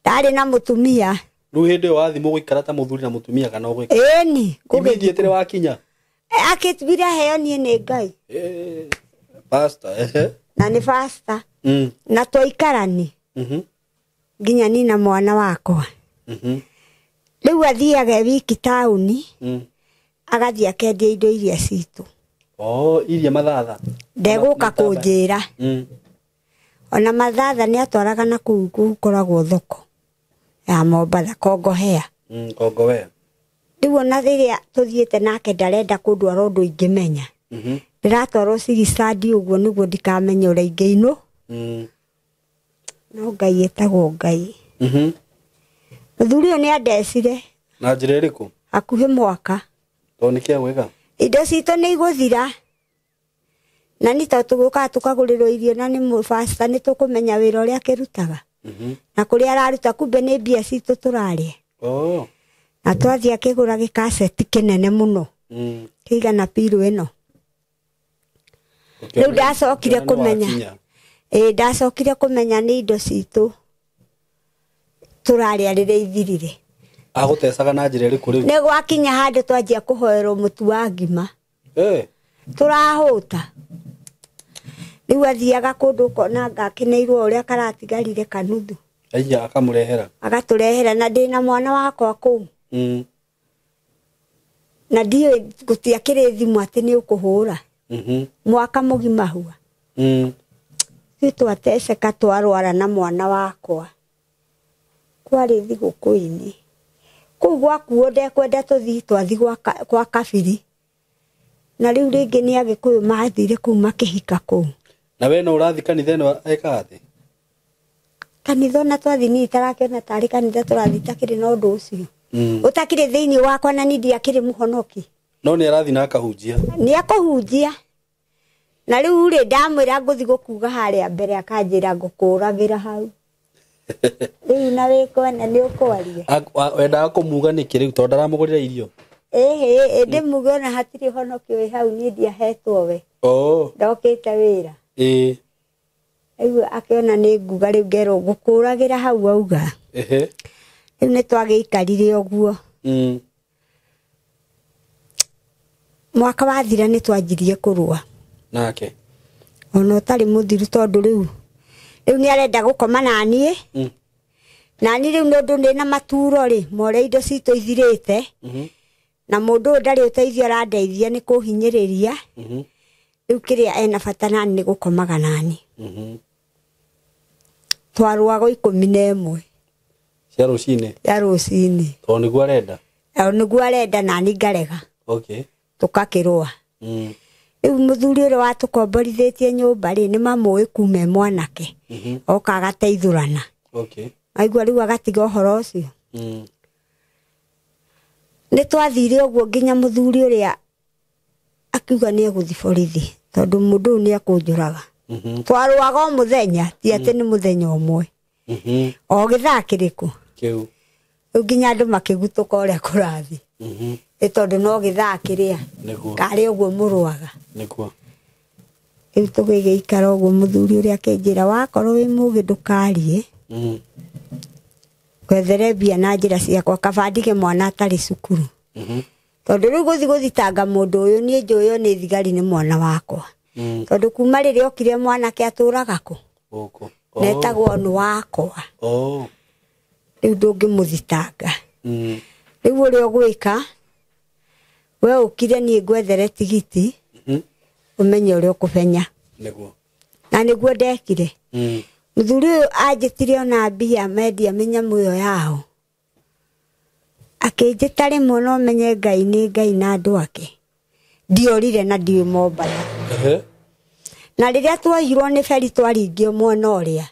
ndarĩ na mũtumia rĩu hĩndĩ ĩyo wathi mũgĩikara ta mũthuri na mũtumia kana ũgĩikara ĩni kũgĩthiĩ tĩrĩ wakinya akĩtwira heo niĩ nĩ Ngai pastor na nĩ pastor na twaikarani nginya nina mwana wakwa rĩu athiaga wiki taũni agathiĩ akendia indo iria citũ iria mathatha ndegũka kũnjĩra ona mathatha nĩ atwaraga na kũu gũkoragwo thoko ya Mombatha Kongohea Kongohea rĩu ona rĩrĩa tũthiĩte nake ndarenda kũndwara ũndũ ingĩmenya ndĩratwarwo cigicandi ũguo nĩguo ndikamenya ũrĩa ingĩinwo no Ngai etagwo Ngai mũthuri ũyũ nĩ andecire na njĩra ĩrĩkũ hakuhĩ mwaka tondũ nĩ kĩa gwĩka indo citũ nĩ igũthira na nĩ tondũ tũgũkaga tũkagũrĩrwo irio na nĩ pastor nĩ tũkũmenya wĩra ũrĩa akĩrutaga na kũrĩa araruta kumbe nĩ mbia citũ tũrarĩa na twathiĩ akĩgũra gĩkaceti kĩnene mũno kĩigana pirũ ĩno rĩu ndacokire kũmenya ndacokire kũmenya nĩ indo citũ tũrarĩa rĩrĩa ithirire agũtecaga na njĩra ĩrĩkũ rĩu nĩ gwakinya handũ twanjia kũhoerwo mũtu wa ngima tũrahũta rĩu athiaga kũndũ ũkona ngakĩneirwo ũrĩa karatigarire kanuthu akamũrehera agatũrehera na ndĩna mwana wakwa kũu na ndiũĩ gũtiakĩrĩ thimũ atĩ nĩ ũkũhũra mwaka mũgima hua ithuĩ twateceka twarwara na mwana wakwa kwarĩ thigũkũ-inĩ kũu gwakuo ndekwenda tũthiĩ twathi gwa Kabiri na rĩu rĩngĩ nĩ Agĩkũyũ mathire kũu makĩhika kũu na we no ũrathi kanitha ĩno ekaga atĩ kanitha ona twathi niĩ itarakĩona tarĩ kanitha tũrathi itakĩrĩ na ũndũ ũcio ũtakĩrĩ thĩinĩ wakwa na niĩ ndiakĩrĩ mũhonoki no nĩ arathi na akahunjia nĩ akũhunjia na rĩu rĩ ndamwĩra ngũthi gũkuga harĩa mbere akanjĩra ngũkũragĩra hau rĩu na wĩkwene nĩ ũkwaria wendaga kũmuga nĩkĩ rĩu tondũ ndaramũgũrĩra irio Ende mugona hatiri honokio hau ni ndiahetwo we. Ndokite wira. Riu akiona ni nguga riu ngero ngukuragira hau auga. Riu ni twagiikarire uguo. Mwaka wathira ni twanjirie kurua. Nake. Ona utari muthiru tondu riu ni arenda gukoma nanie. Nani riu nondu ni na maturo ri more indo cito ithirite. Na mundu ndari uteithio arandeithia ni kuhinyiriria. Riu kiria ena bata nani ni gukomaga nani. Twarwago 11. Cia rucini. Ya rucini. To niguo arenda. Niguo arenda nani ngarega. Okay. Tukakirua. Riu muthuri uri watukomborithitie nyumba ri ni mamui kume mwanake. Oka agateithurana. Okay. Aigua riu agatiga uhoro ucio. Ni twathire uguo nginya muthuri uria akiuga ni eguthi borithi tondu mundu ni akunjuraga. Twarwaga muthenya ti ati ni muthenya umwe. O githaa kiriku. Kiu. Nginya andu makigutuka uria kurathi. Tondu no githaa kiria. Niguo. Kari uguo murwaga. Niguo. Riu tugigiikara uguo muthuri uria akinjira wakorwo wi mugi ndukarie. Kwethere mbia na njira ciakwa kabandige mwana atari cukuru. Tondu riu guthitanga mundu uyu ni njuyo ni thigari ni mwana wakwa. Tondu kuma riria okire mwanake aturaga ku. Netagwo ni wakwa. Riu ndungimuthitanga. Riu uri ogwika we ukire ni gwethere tigiti. Umenye uri ukubenya. Niguo. Na niguo ndekire. Muthuri ajitire ona mbia media menya muyo yao. Akijitare muno menye Ngai ni Ngai na andu ake. Ndiorire na ndiwe Mombasa. Na riria twairwo ni feri twaringio mwena uria.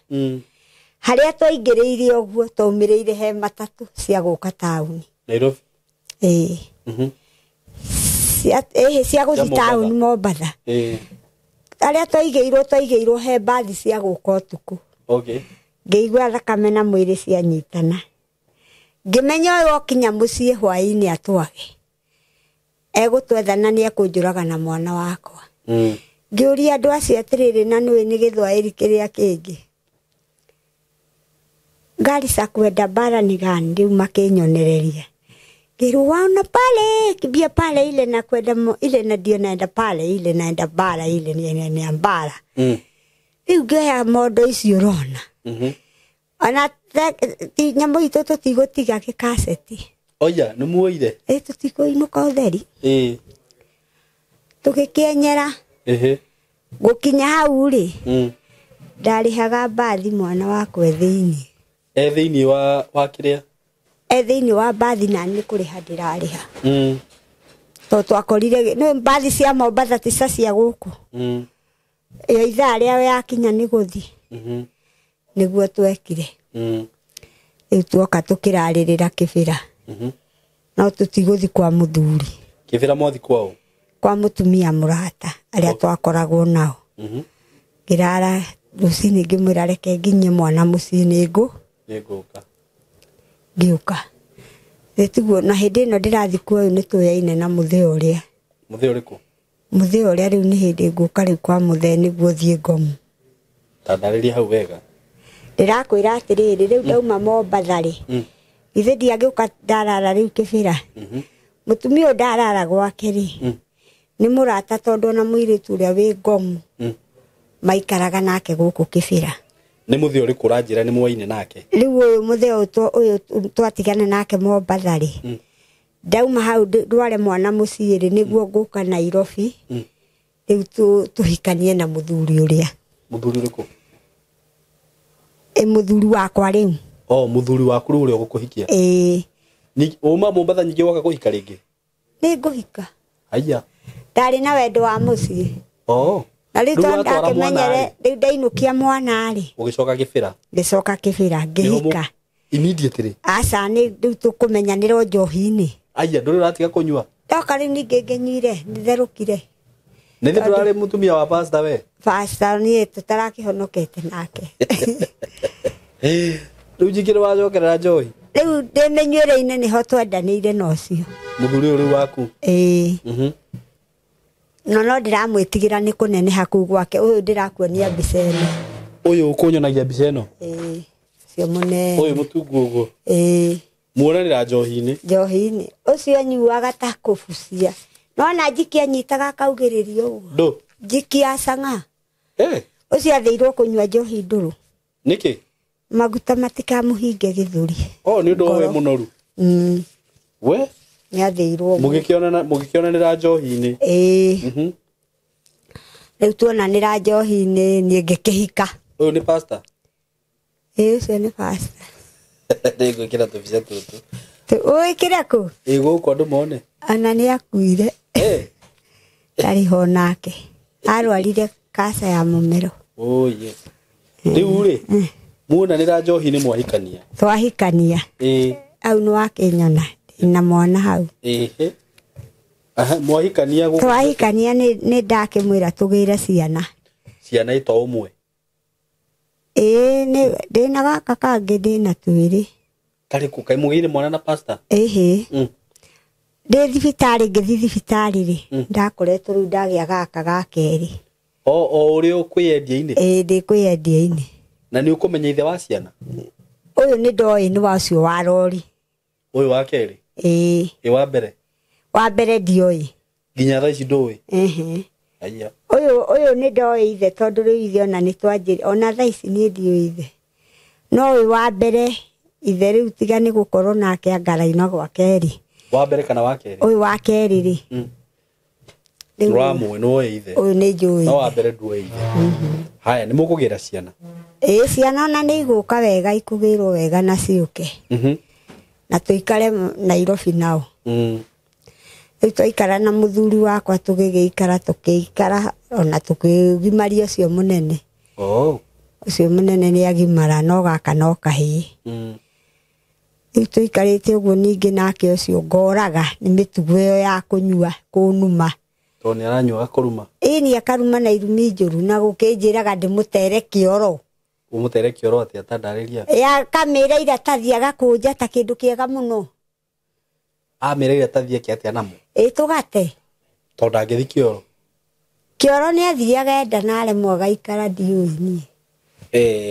Haria twaingiriire uguo taumireire he matatu cia guka tauni. Nairobi. Cia guthi tauni Mombasa. Aria twaigirwo he bathi cia guka utuku. Okay. Ngeigua thakame na mwiri cia nyitana. Ngimenya uyu okinya mucii hwaini atwage. Egutwethana ni akunjuraga na mwana wakwa. Ngiuria andu acio atiriri na nui ni githwairi kiria kingi. Ngari sa kwenda bara ni gani riu makinyonereria. Ngiru wana pale kibia pale ile na kwenda ile na dio naenda pale ile naenda bara ile ni bara. Riu ngea mondo icio urona. Ana nyambo itu tutigutiga gikaseti. Oya ni muoire. Tutikuinuka utheri. Tugikienyera. Gukinya hau ri. Ndarihaga bathi mwana wakwa thiini. Thiini wa kiria? Thiini wa bathi na ni kuriha ndirariha. To twakorire no bathi cia Mombasa tisa cia guku. Iyo ithaa ria yakinya ni guthi. Niguo twekire. Riu twoka tukiraririra kibira. No tutiguthi kwa muthuri. Kibira mothi kwao? Kwa mutumia murata aria twakoragwo nao. Ngirara rucini ngimwira reke nginye mwana mucii niguka. Ngiuka. Retiguo na hindi ino ndirathi kuo ni tuyaine na muthee uria. Muthee uriku? Muthee uria riu ni hindi nguka riu kwa muthee niguo thie ngomu. Tandariria hau wega. Ndirakwira atiriri riu ndauma Mombasa ri. Ithe ndiagiuka ndarara riu kibira. Mutumia ndarara gwake ri. Ni murata tondu na muiritu uria wi ngomu. Maikaraga nake guku kibira. Ni muthee uriku ranjira ni mwaine nake? Riu uyu muthee uyu twatigana nake Mombasa ri. Ndauma hau ndware mwana mucii ri niguo nguka Nairobi. Riu tuhikanie na muthuri uria. Muthuri uriku? Muthuri wakwa riu. Muthuri waku uria gukuhikia? Ni uma Mombasa nyingi waka kuhika ringi? Ni nguhika. Aya. Ndari na wendo wa mucii. Na riu tonda kimenyere riu ndainukia mwana ri. Ugicoka kibira? Ngicoka kibira ngihika. Immediately? Aca ni riu tukumenyanira njohi-ini. Aya nduri ratiga kunyua? Ndoka riu ningi nginyuire nitherukire. Nithe turare mutumia wa pastor we? Pastor ni tutarakihonokete nake. Riu njikire wacokerera Joy? Riu ndimenywereine ni ho twendanire nocio. Muthuri uri waku. No ndiramwitigira ni kuneneha kuu gwake. Uyu ndirakuonia mbica ino. Uyu ukunyonagia mbica ino? Cio munene. Uyu mutungu uguo? Muonanira njohi-ini? Njohi-ini. Ucio anyuaga ta kubucia. Nona njiki anyitaga kaugiririo uguo. Ndu? Njiki acanga. Ucio atheirwo kunyua njohi nduru. Niki? Maguta matikamuhinge githuri. Ni undu we munoru. We? Ni atheirwo. Mugikionanira njohi-ini? Riu tuonanira njohi-ini ni ngikihika. Uyu ni pastor? Ucio ni pastor. Ndigwikira tubica tutu. Uikire ku? Guku andu mone. Ana ni akuire. Tari ho nake. Arwarire kasa ya mumero. Ye. Riu ri muonanira njohi-ini mwahikania? Twahikania. Au ni wakinyona na mwana hau. Mwahikania guku? Twahikania ni ndakimwira tugire ciana. Ciana ito umwe? Ni ndina gaka kangi ndina twiri. Kariku kai mugire mwana na pastor? Ndi thibitari ngithi thibitari ri ndakoretwo riu ndagia gaka gakeri. Uri ukwiendia-ini? Ndi kwiendia-ini. Na ni ukumenya ithe wa ciana? Uyu ni ndoi ni wacio wa rori. Uyu wa keri? Wa mbere? Wa mbere ndioi. Nginya thaa ici ndui? Aya. Uyu ni ndoi ithe tondu riu ithe ona ni twanjiri ona thaa ici ni ndioi ithe. No uyu wa mbere ithe riu tiga ni gukorwo nake angara-ina gwa keri. Wa mbere kana wa keri? Uyu wa keri ri. Ramwe no ithe. Uyu ni njui. No wa mbere ndui ithe. Haya ni mukugira ciana? Ciana ona ni iguka wega ikugirwo wega na ciuke. Na tuikare Nairobi nao. Riu twaikara na muthuri wakwa tugigiikara tukiikara ona tukigimaria ucio munene. Ucio munene ni agimara no gaka no kahii. Riu tuikarite uguo ningi nake ucio ngoraga ni mitugo iyo ya kunyua kunuma. Toni aranyua kuruma? Ni akaruma na irumi njuru na gukinjiraga ndimutere kioro. Umutere kioro atia tandariria? Ya kamera iratathi agakunja ta kindu kiega muno. Amera iratathi ki atia namo? Tugate. Tondu angithi kioro? Kioro ni athiaga enda na aremwo agaikara ndiui-ini.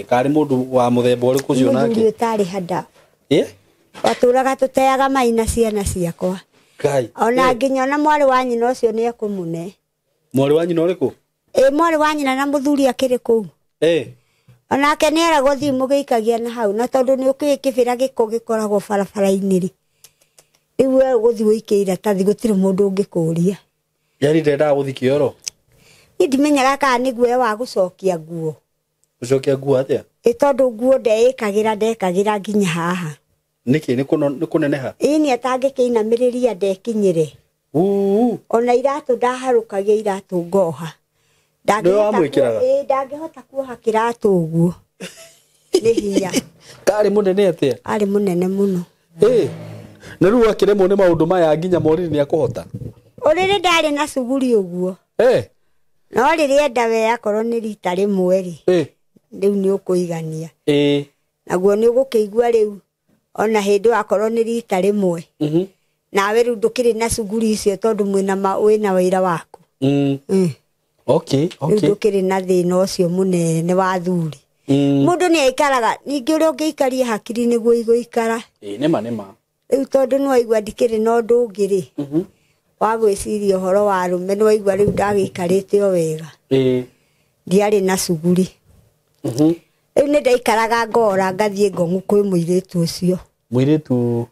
Kari mundu wa muthemba uriku ucio nake? Mundu utari hada. Waturaga tuteaga mai na ciana ciakwa. Kai. Ona nginya ona mwari wa nyina ucio ni akumune. Mwari wa nyina uriku? Mwari wa nyina na muthuri akiri kuu. Onake ni eragwo thimu giikagia na hau na tondu ni ukikibira giko gikoragwo barabara-ini ri. Riu we guthi wikie iratathi gutire mundu ungikuria. Yani ndenda guthi kioro? Ni ndimenyaga kana ni guoya wa gucokia nguo. Gucokia nguo atia? Tondu nguo ndekagira nginya haha. Niki ni kuneneha? Ni atangikiinamiriria ndekinyire. Ona iratu ndaharukagia iratu ngoha. Ndangihota kuoha kiratu uguo. Ni hinya. Kari munene atia? Ari munene muno. Na riu akiremwo ni maundu maya nginya moriri ni akuhota? Uriri ndari na suguri uguo. No riri enda we akorwo ni rita rimwe ri. Riu ni ukuigania. Naguo ni ugukiigua riu ona hindi akorwo ni rita rimwe. Nawe riu ndukiri na suguri icio tondu mwina wira waku. Okay. Ndukiri na thina ucio munene wa thuri. Mundu ni aikaraga ningi uri ungiikaria hakiri niguo iguikara. Nema. Riu tondu ni waigua ndikiri na undu ungiri. Wa gwiciria uhoro wa rume ni waigua riu ndagiikarite o wega. Ndiari na suguri. Riu ni ndaikaraga ngora ngathie ngongu kwi muiritu ucio. Muiritu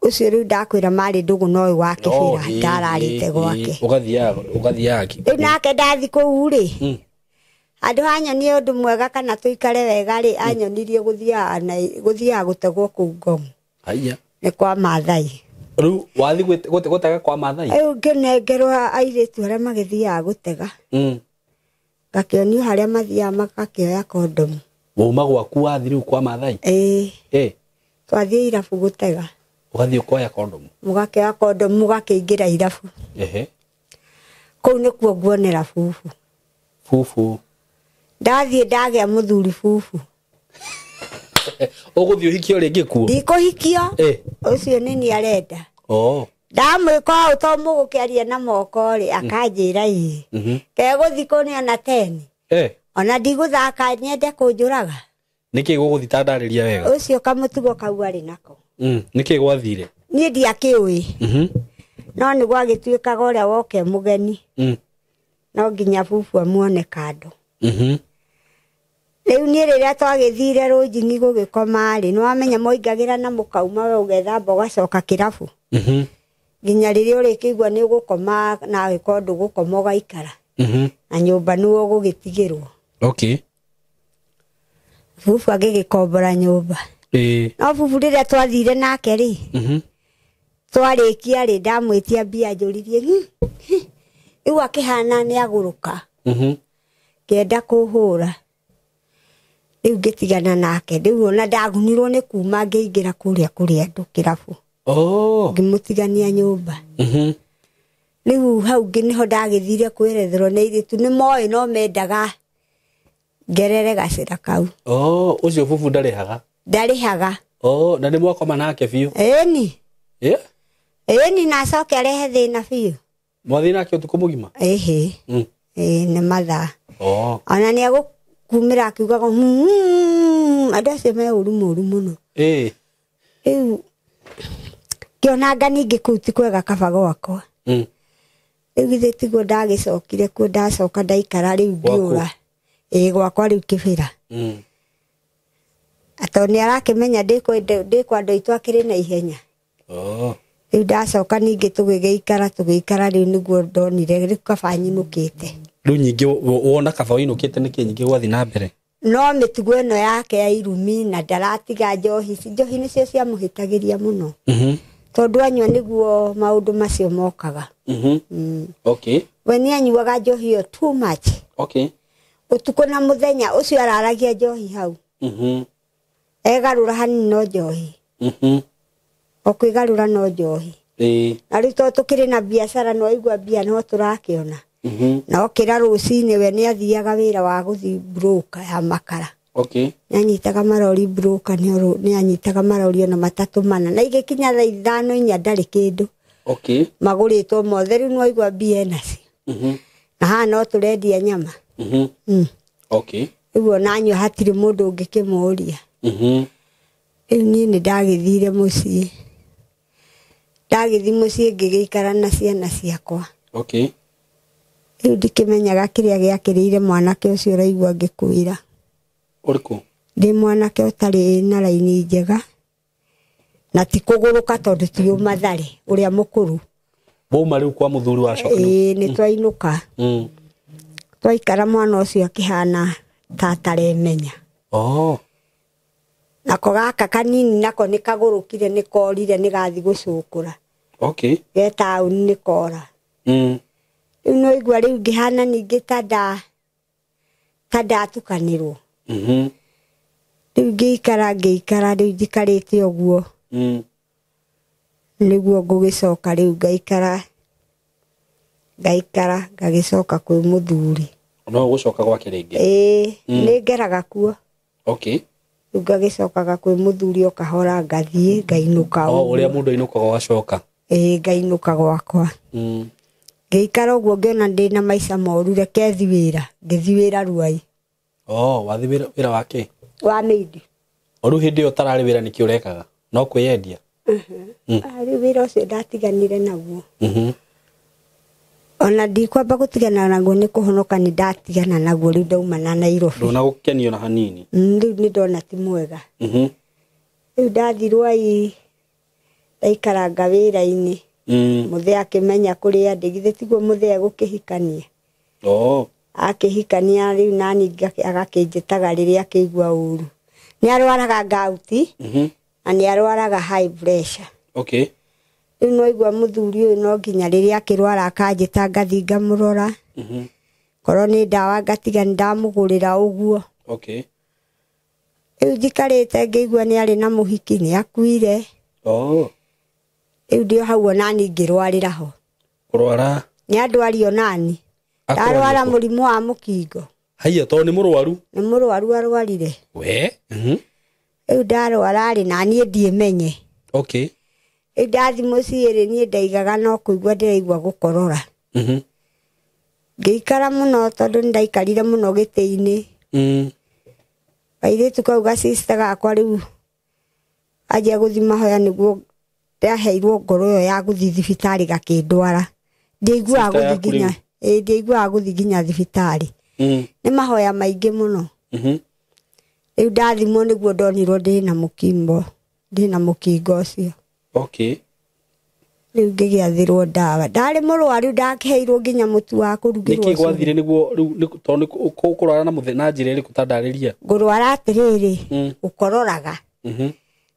ucio riu ndakwira mari ndugu no wa kibira ndararite gwake. Ugathiaga ki? Nake ndathi kuu ri. Andu hanyonie undu mwega kana tuikare wega ri anyonirie guthiaga gutegwo kuu ngomu. Aya. Ni kwa Maathai. Riu wathi gutega kwa Maathai? Nginengerwa airitu aria magithiaga gutega. Ngakionio haria mathiaga magakioya kondomu. Wauma gwaku wathi riu kwa Maathai? Twathie irabu gutega. Ugathie ukoya kondomu? Mugakioya kondomu mugakiingira irabu. Kuu nikuo nguonera fufu. Fufu? Ndathie ndagia muthuri fufu. Uguthi uhikio ringi kuo? Ndikuhikio. Ucio ni arenda. Ndamwika utomugukiaria na moko ri akanjira ii. Ke guthi kuni ona 10. Ona ndiguthaka nyende kunjuraga. Niki guguthi tandariria wega? Ucio kamutugo kau ari nako. Niki gwathire? Ni ndiakiwi. No ni gwagituikaga uria woke mugeni. No nginya bubu amuone kando. Riu ni riria twagithire rujingi gugikoma ri no amenya moingagira na mukauma we ugethamba ugacoka kirabu. Nginya riria urikigwa ni ugukoma na gikondu gukoma ugaikara. Na nyumba ni ugugitigirwo. Bubu agigikombora nyumba. No bubu riria twathire nake ri. Twarikia ri ndamwitia mbia njuririe. Iu akihana ni aguruka. Kenda kuhura. Riu ngitigana nake. Riu ona ndagunirwo ni kuma ngiingira kuria andu kirabu. Ngimutigania nyumba. Riu hau niho ndagithire kwiretherwo ni iritu ni moi no mendaga ngerere gacira kau. Ucio bubu ndarihaga? Ndarihaga. Na ni mwakoma nake biu? Eni. Eni na coke arehe thina biu. Mwathi nake utuku mugima? Ni mathaa. Ona ni agukumira akiugaga andu acio me uru muno. Riu kionanga ningi kuu ti kwega kaba gwakwa. Riu githe tiguo ndagicokire kuo ndacoka ndaikara riu ngiura. Gwakwa riu kibira. Ato ni arakimenya ndikwa andu aitu akiri na ihenya. Riu ndacoka ningi tugiikara riu niguo ndonire riu kaba nyinukite. Riu nyingi wona kaba inukite niki nyingi gwathi na mbere? No mitugo eno yake ya irumi na ndaratiga njohi nicio ciamuhitagiria muno. Tondu anyua niguo maundu macio mokaga. We ni anyuaga njohi yo too much. Utuko na muthenya ucio araragia njohi hau. Egarura hanini no njohi. Okwigarura no njohi. Na riu to tukiri na biashara no igwa bia no turakiona. Na okira rucini we ni athiaga wira wa guthi broker ya makara. Ni anyitaga marori broker ni anyitaga marori na matatu mana na igikinya thaa 5 inya ndari kindu. Maguritwo mothe riu no igwa bia naci. Na ha no turendia nyama. Riu ona anyua hatiri mundu ungikimuria. Riu ni ndagithire mucii. Ndagithi mucii ngigiikara na ciana ciakwa. Riu ndikimenyaga kiria giakirire mwanake ucio raigua ngikuira. Uriku? Ndi mwanake utari na raini njega. Na ti kuguruka tondu ti umathari uria mukuru. Boma riu kwa muthuri wa coka? Ni twainuka. Twaikara mwana ucio akihana tataremenya. Nako gaka kanini nako nikagurukire nikorire nigathi gucukura. Geta uni nikora. Riu no igwa riu ngihana ningi tandatukanirwo. Riu ngiikara riu njikarite uguo. Niguo ngugicoka riu ngaikara ngagicoka kwi muthuri. No gucoka gwake ringi? Ni ngeraga kuo. Riu ngagicokaga kwi muthuri okahora ngathie ngainuka. Uria mundu ainukaga wacoka? Ngainuka gwakwa. Ngiikara uguo ngiona ndina maica moru reke thi wira. Ngithi wira Ruai. Wathi wira wake? Wa meidi. Riu hindi iyo tarari wira niki urekaga? No kwiyendia? Riu wira ucio ndatiganire naguo. Ona ndikwamba gutigana naguo ni kuhonoka ni ndatigana naguo riu ndauma na Nairobi. Ndona gukenio na hanini? Riu ni ndona ti mwega. Riu ndathi Ruai ndaikaranga wira-ini. Muthee akimenya kuria ndigithe tiguo muthee gukihikania. Akihikania riu nani agakinjitaga riria akigua uru. Ni arwaraga gauti na ni arwaraga high pressure. Riu no igwa muthuri uyu no nginya riria akirwara akanjita ngathi ngamurora. Korwo ni ndawa ngatiga ndamugurira uguo. Riu njikarite ngigua ni ari na muhiki ni akuire. Riu ndio hau onani ngirwarira ho. Kurwara? Ni andwari onani. Ndarwara murimu wa mukingo. Haiya to ni murwaru? Ni murwaru arwarire. We? Riu ndarwara ri na nie ndiemenye. Okay. Ndathi muciiri nie ndaigaga no kuigua ndiraigua gukorora. Ngĩikara mũno tondũ ndaikarire mũno gĩtĩ-inĩ. Kairĩtu kau ga sister gakwa rĩu ajia gũthiĩ mahoya nĩguo ndaheirwo ngoro ĩyo ya gũthiĩ thibitarĩ gakĩndwara. Ndiaiguaga gũthiĩ nginya ndiaiguaga gũthiĩ nginya thibitarĩ. Nĩ mahoya maingĩ mũno. Rĩu ndathimwo nĩguo ndonirwo ndĩna mũkingo ũcio. Okay. Rĩu ngĩgĩathĩrwo ndawa. Ndarĩ mũrwaru ndaheirwo nginya mũtu wa kũrugĩrwo. Nĩkĩ gwathire nĩguo rĩu tondũ kũrwara na mũthenya njĩra ĩrĩkũ tandarĩria? Ngũrwara atĩrĩrĩ, ũkororaga.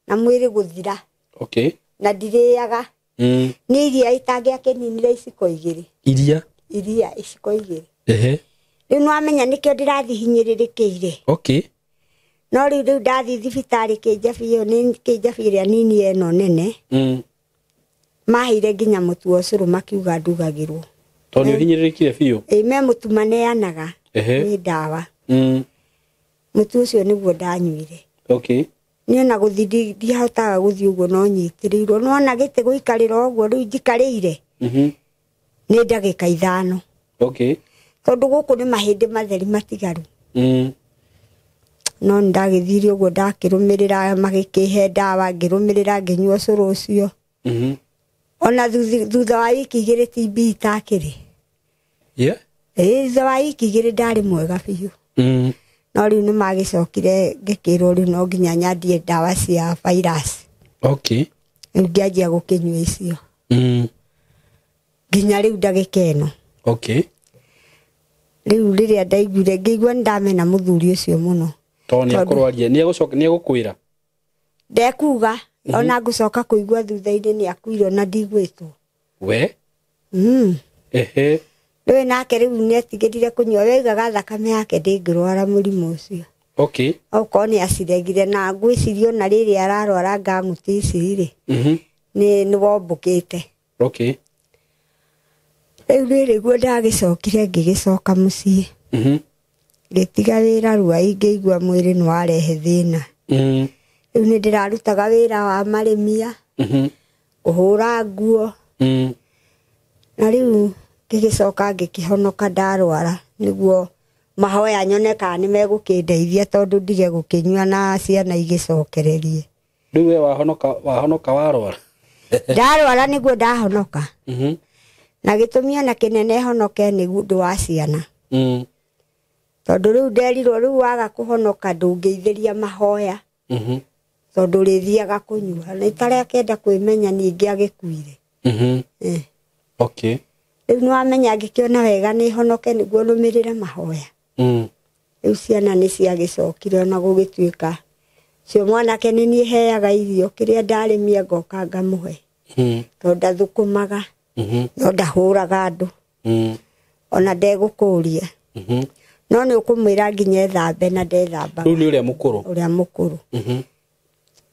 Na mwĩrĩ gũthira. Okay. Na ndirĩaga. Nĩ iria itangĩakĩninire iciko igĩrĩ. Iria iciko igĩrĩ. Rĩu nĩwamenya nĩkĩo ndĩrathiĩ hinyĩrĩrĩkĩire. Okay. No rĩu ndathiĩ thibitarĩ kĩnjabi ĩrĩa nini ĩno nene. Maheire nginya mũtu wa ũcũrũ makiuga ndugagĩrwo. Tondũ nĩũhinyĩrĩrĩkire biũ? Me mũtu maneanaga. Nĩ ndawa. Mũtu ũcio nĩguo ndanyuire. Okay. Niĩ na gũthiĩ ndiahotaga gũthiĩ ũguo no nyitĩrĩirwo. Nona gĩtĩ gũikarĩra ũguo rĩu njikarĩire. Nĩ ndagĩka 5. Okay. Tondũ gũkũ nĩ mahĩndĩ matheri matigaru. No ndagĩthire ũguo ndakĩrũmĩrĩra magĩkĩhe ndawa ngĩrũmĩrĩra ngĩnyua ũcũrũ ũcio. Ona thutha wa wiki 2 TB itakĩrĩ. Thutha wa wiki 2 ndarĩ mwega biũ. No rĩu nĩmagĩcokire ngĩkĩrwo rĩu no nginya nyandie ndawa cia virus. Okay. Rĩu ngĩanjia gũkĩnyua icio. Nginya rĩu ndagĩka ĩno. Okay. Rĩu rĩrĩa ndaiguire ngĩigua ndamena mũthuri ũcio mũno. Tondũ nĩakũrwaria nĩegũkwĩra? Ndekuga ona ngũcoka kũigua thutha-inĩ nĩakuire na ndigwĩtwo. We? Rĩu nake rĩu nĩetigĩrire kũnyua waigaga thakame yake ndĩngĩrwara mũrimũ ũcio. Okay. Okorwo nĩaciregire na ngwĩciria ona rĩrĩa ararwara ngamũti ici-rĩ nĩ wombũkĩte. Okay. Rĩu nĩrĩguo ndagĩcokire ngĩgĩcoka mũciĩ. Ngĩtiga wĩra ruai ngĩigua mwĩrĩ nĩwarehe thĩna. Rĩu nĩndĩrarutaga wĩra wa marĩmia. Kũhũra nguo. Na rĩu ngĩgĩcoka ngĩkĩhonoka ndarwara nĩguo mahoya nyone kana nĩmegũkĩndeithia tondũ ndige gũkĩnyua na ciana igĩcokererie. Rĩu we wahonoka warwara? Ndarwara nĩguo ndahonoka. Na gĩtũmi ona kĩnene honoke nĩ ũndũ wa ciana. Tondũ rĩu nderirwo rĩu waga kũhonoka ndũngĩithĩria mahoya. Tondũ rĩthiaga kũnyua. Na itarakĩenda kwĩmenya ningĩ agĩkuire. Okay. Rĩu nĩwamenya ngĩkĩona wega nĩ honoke nĩguo nũmĩrĩre mahoya. Rĩu ciana nĩciagĩcokire ona gũgĩtuĩka. Cio mwanake nĩ niĩ heaga irio kĩrĩa ndarĩmia ngoka ngamũhe. Tondũ ndathũkũmaga. No ndahũraga andũ. Ona ndegũkũria. No nĩ ũkũmwĩra nginya ethambe na ndethambaga. Rĩu nĩ ũrĩa mũkũrũ? Ũrĩa mũkũrũ.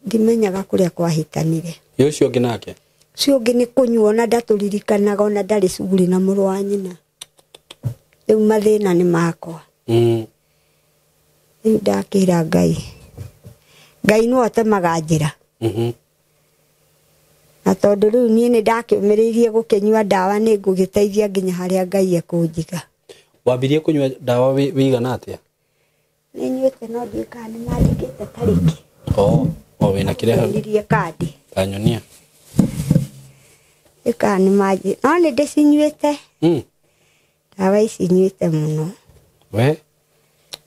Ndimenyaga kũrĩa kwahitanire. Ũcio ũngĩ nake? Ũcio ũngĩ nĩ kũnyua ona ndatũririkanaga ona ndarĩ cuguri na mũrũ wa nyina. Rĩu mathĩna nĩ makwa. Rĩu ndakĩra Ngai. Ngai nĩwe ũtemaga njĩra. Na tondũ rĩu niĩ nĩndakĩũmĩrĩirie gũkĩnyua ndawa nĩngũgĩteithia nginya harĩa Ngai ekũnjiga. Wambirie kũnyua ndawa wĩigana atĩa? Nĩnyuĩte no ndiũĩ kana nĩmandĩkĩte tarĩki. Wĩna kĩrĩa hau? Nĩndirie kandi. Tanyonia. Ĩka nĩmanjĩ. No nĩndĩcinyuĩte. Ndawa ici nyuĩte mũno. We?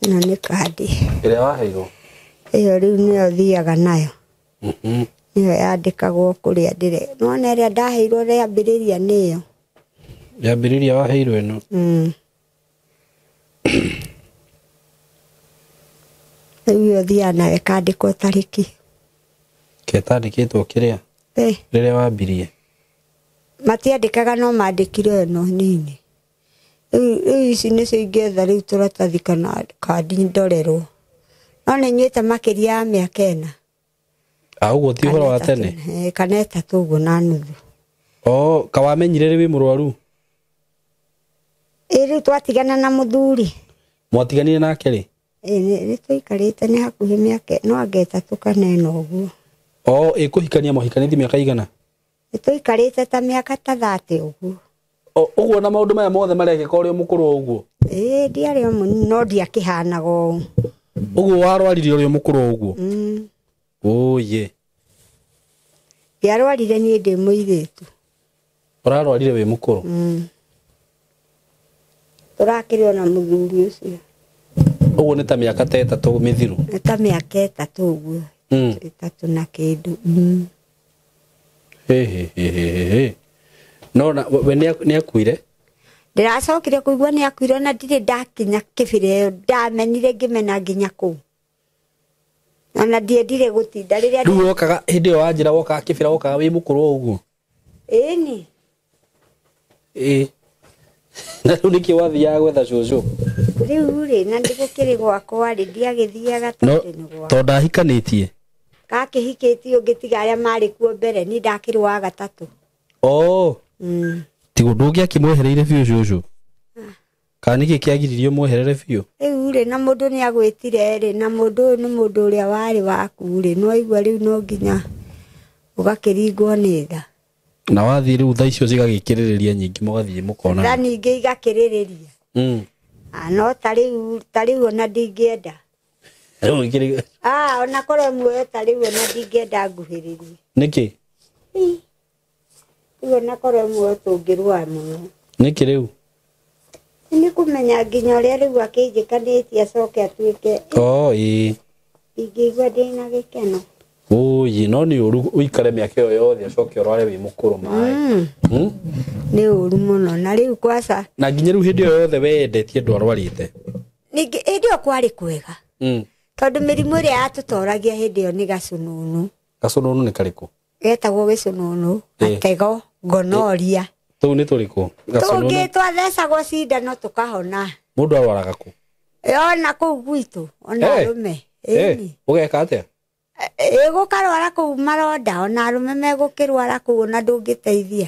Ĩno nĩ kandi. Ĩrĩa waheirwo? Ĩyo rĩu nĩyo thiaga nayo. Nĩyo yandĩkagwo kũrĩa ndĩre. Nĩwona ĩrĩa ndaheirwo rĩambĩrĩria nĩyo. Rĩambĩrĩria waheirwo ĩno? Rĩu ĩyo thiaga nayo ĩkandĩkwo tarĩki. Ketandĩkĩtwo kĩrĩa? Rĩrĩa wambirie? Matiandĩkaga no mandĩkire ĩno nini. Rĩu ici nĩcio ingĩetha rĩu tũratathi kana kandi ndorerwo. No nĩnyuĩte makĩria ya mĩaka 4. Ũguo ti ũhoro wa tene? Kana 3 ũguo na nuthu. Kawamenyire rĩ wĩ mũrwaru? Rĩu twatigana na mũthuri. Mwatiganire nake rĩ? nĩ tũikarĩte nĩ hakuhĩ mĩaka no anga 3 kana 4 ũguo. Ĩkũhikania mũhikanĩtie mĩaka igana? Nĩ tũikarĩte ta mĩaka ta 30 ũguo. Ũguo na maũndũ maya mothe marekĩka ũrĩ mũkũrũ ũguo? Ndiarĩ no ndiakĩhanaga ũũ. Ũguo warwarire ũrĩ mũkũrũ ũguo? Ye. Ndiarwarire niĩ ndĩ mũirĩtu. Ũrarwarire wĩ mũkũrũ? Tũrakĩrĩ ona mũthuri ũcio. Ũguo nĩ ta mĩaka 3 mĩthiru? Nĩ ta mĩaka 3 ũguo. 3 na kĩndũ. No we nĩ akuire? Ndĩracokire kũigua nĩ akuire na ndirĩ ndakinya kĩbĩre ndamenire ngĩmena nginya kũu. Na ndiendire gũtinda rĩrĩa rĩu wokaga hĩndĩ ĩyo wanjĩra wokaga kĩbĩra wokaga wĩ mũkũrũ ũguo? Ĩni. Na rĩu nĩkĩ wathiaga gwetha cũcũ? Rĩu rĩ na ndĩgũkĩrĩ gwakwa rĩ ndiagĩthiaga tondũ nĩ gwakwa. Tondũ ndahikanĩtie? Gakĩhikĩtio ngĩtiga arĩa marĩ kuo mbere nĩ ndakĩrĩ wa gatatũ. Tigo ndũngĩakĩmwehereire biũ cũcũ? Kana nĩkĩ kĩagiririo mweherere biũ? Rĩu rĩ na mũndũ nĩ agwĩtire rĩ na mũndũ ũyũ nĩ mũndũ ũrĩa warĩ waku rĩ no aigua rĩu no nginya ũgakĩringwo nĩ tha. Na wathiĩ rĩu tha icio cigagĩkĩrĩrĩria nyingĩ mũgathiĩ mũkona? Tha ningĩ igakĩrĩrĩria. No ta rĩu ona ndingĩenda. Ona korwo muoyo ta rĩu ona ndingĩenda nguhĩrĩrie. Nĩkĩ? Rĩu ona korwo muoyo tũngĩrũa mũno. Nĩkĩ rĩu? Nĩ kũmenya nginya ũrĩa rĩu akĩnjĩkanĩtie acoke atuĩke. Ingĩigua ndĩna gĩkeno. No nĩ ũru ũikare mĩaka ĩyo yothe acoke ũrware wĩ mũkũrũ maĩ. Nĩ ũru mũno na rĩu kwaca. Na nginya rĩu hĩndĩ ĩyo yothe wendetie andũ arwarĩte? Ningĩ hĩndĩ ĩyo kwarĩ kwega. Tondũ mĩrimũ ĩrĩa yatũtoragia hĩndĩ ĩyo nĩ gacũnũnũ. Gacũnũnũ nĩ karĩkũ? Getagwo gĩcũnũnũ, gatego, gonoria. Tũu nĩ tũrĩkũ? Tũngĩ twathecagwo cindano tũkahona. Mũndũ arwaraga kũ? Ona kũu gwitũ ona arũme. Ũgeka atĩa? Gũkarwara kũu maronda ona arũme megũkĩrwara kũu ona ndũngĩteithia.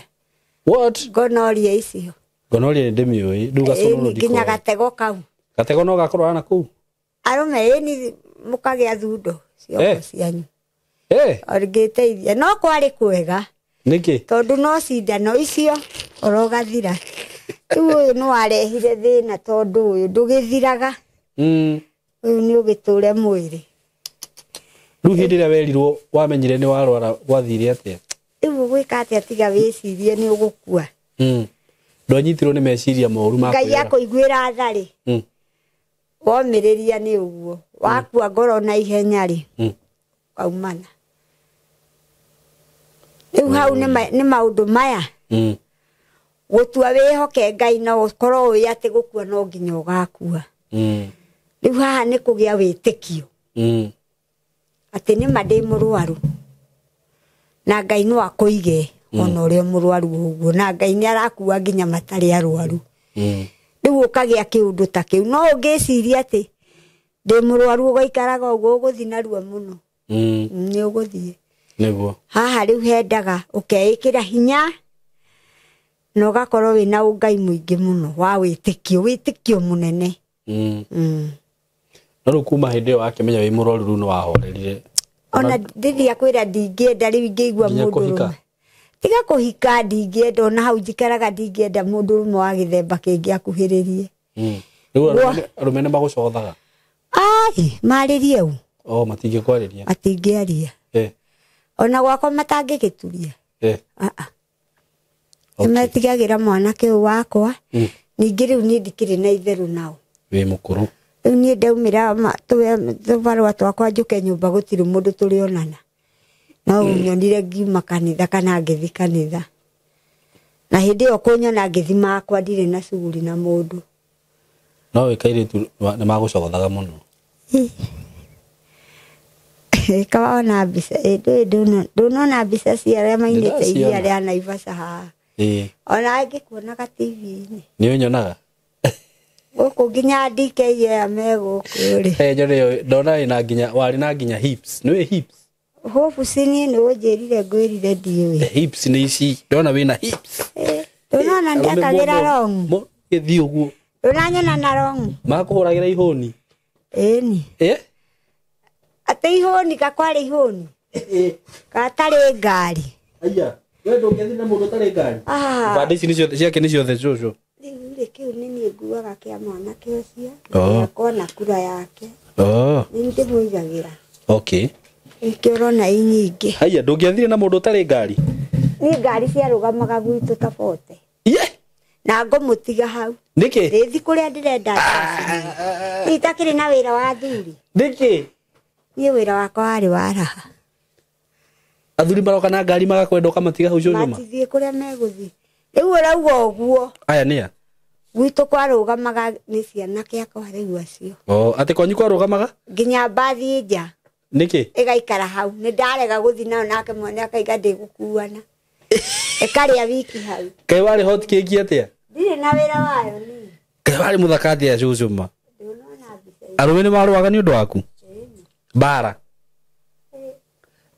Gonoria icio. Gonoria nĩ ndĩmĩũĩ. Rĩu gacũnũnũ ndikũĩ. Nginya gatego kau. Gatego no gakorwara na kũu? Arũme mũkagĩa thundo cioko cianyu. Ngĩteithia no kwarĩ kwega. Nĩkĩ? Tondũ no cindano icio orogathira. Rĩu ũyũ nĩ warehire thĩna tondũ ũyũ ndũgĩthiraga. Ũyũ nĩ ũgĩtũre mwĩrĩ. Rĩu hĩndĩ ĩrĩa werirwo wamenyire nĩ warwara gwathire atĩa? Rĩu gwĩka atĩa tiga wĩcirie nĩ ũgũkua. Ndwanyitirwo nĩ meciria moru ma kwĩra? Ngai akũiguĩra tha rĩ. Womĩrĩria nĩ ũguo. Wakua ngoro na ihenya rĩ. Kaumana. Rĩu hau nĩ maũndũ maya. Gũtua wĩhoke Ngai na ũkorwo ũĩ atĩ gũkua no nginya ũgakua. Rĩu haha nĩ kũgĩa wĩtĩkio. Atĩ nĩma ndĩ mũrwaru. Na Ngai no akũige ona ũrĩa mũrwaru ũguo. Na Ngai nĩ arakua nginya matarĩ arwaru. Rĩu ũkagĩa kĩũndũ ta kĩu. No ũngĩciria atĩ ndĩ mũrwaru ũgaikaraga ũguo ũgũthiĩ narua mũno. Nĩ ũgũthiĩ. Nĩguo. Haha rĩu hendaga ũkeĩkĩra hinya na ũgakorwo wĩna ũngai mũingĩ mũno wa wĩtĩkio mũnene. No rĩu kuma hĩndĩ ĩyo wakĩmenya wĩ mũrwaru rĩu nĩ wahorerire? Ona ndĩthia kwĩra ndingĩenda rĩu ingĩigua mũndũ ũrũme. Tiga kũhika ndingĩenda ona hau njikaraga ndingĩenda mũndũ ũrũme wa gĩthemba kĩngĩ akuhĩrĩrie. Rĩu arũme nĩ magũcothaga? Marĩrie ũũ. Matingĩkwarĩria? Matingĩaria. Ona gwakwa matangĩgĩturia. Nĩmetigagĩra mwanake ũyũ wakwa. Ningĩ rĩu niĩ ndikĩrĩ na itherũ nao. Wĩ mũkũrũ? Rĩu niĩ ndaumĩra tũbarũa twakwa njũke nyũmba gũtirĩ mũndũ tũrĩonana. No nyonire ngiuma kanitha kana ngĩthi kanitha. Na hĩndĩ ĩyo kũnyona ngĩthi makwa ndirĩ na cuguri na mũndũ. No wĩkairĩtu nĩ magũcogothaga mũno? Kaona mbica ndũnona mbica cia arĩa mainĩte iria rĩa Naivasha haha. Ona angĩkuonaga TV-inĩ. Nĩ ũnyonaga? Gũkũ nginya DKM megũkũ rĩ. Ndona warĩ na nginya hips. Nĩwĩ hips? Hope niĩ nĩ ũnjĩrire ngwĩrire ndiũĩ. Hips nĩ ici. Ndona wĩna hips. Ndũnona ndekagĩra long. Gĩthiĩ ũguo. Ndũnanyona na long. Makũhũragĩra ihũni? Eni. Ate ihoni kakware ihoni. Katare ngari. Aya, wewe ndũngĩthina mũndũ ũtarĩ ngari. Ibande ici nĩcio ciake nĩcio the jojo. Rĩu kĩu nĩ niĩ nguaga kĩa mwanake ũcio. Akona kura yake. Nĩ ndĩmũigagĩra. Okay. Ikĩrona inyingĩ. Aya, ndũngĩthire na mũndũ ũtarĩ ngari. Ni ngari ciarũgamaga gwitũ tabote. Na ngomũtiga hau. Nĩkĩ? Rĩthi kũrĩa ndĩrenda. Itakĩrĩ na wĩra wa thuri. Nĩkĩ? Niĩ wĩra wakwa warĩ wa raha. Athuri maroka na ngari magakwenda ũkamatiga hau cũcũma. Matithiĩ kũrĩa megũthiĩ. Rĩu ũrauga ũguo. Aya nĩa? Gwitũ kwarũgamaga nĩ cianake akwa rĩu acio. Atĩ kwanyu kwarũgamaga? Nginya mbathi nja. Nĩkĩ? Ĩgaikara hau. Nĩ ndarega gũthiĩ nayo nake mwene akaiga ndĩgũkuana. Ĩkarĩa wiki hau. Kaĩ warĩ hot cake atĩa? Ndirĩ na wĩra wayo nĩ. Kaĩ warĩ mũthaka atĩa cũcũma? Arũme nĩ marũaga nĩ ũndũ waku? Bara.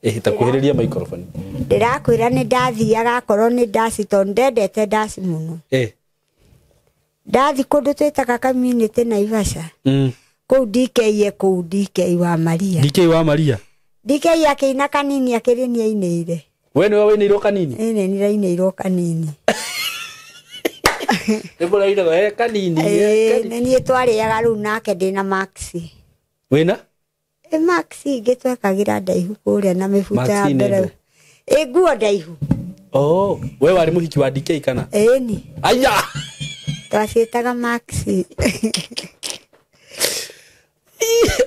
Takuhĩrĩria microphone. Ndĩrakwĩra nĩ ndathiaga akorwo nĩ ndaci tondũ ndendete ndaci mũno. Ndathi kũndũ twĩtaga community Naivasha. Kũu DK kũu DK wa Maria. DK wa Maria? DK akĩina kanini akĩrĩ nĩ ainĩire. We nĩwe wainĩirwo kanini? Nĩ nĩrainĩirwo kanini. Nĩmũrainĩrwo kanini? Nĩ niĩ twarĩaga rĩu nake ndĩna maxi. Wĩna? Maxi ingĩ twekagĩra ndaihu kũrĩa na mĩbuta ya mbere. Nguo ndaihu. We warĩ mũhiki wa DK kana? Ĩni. Aya! Twaciĩtaga maxi.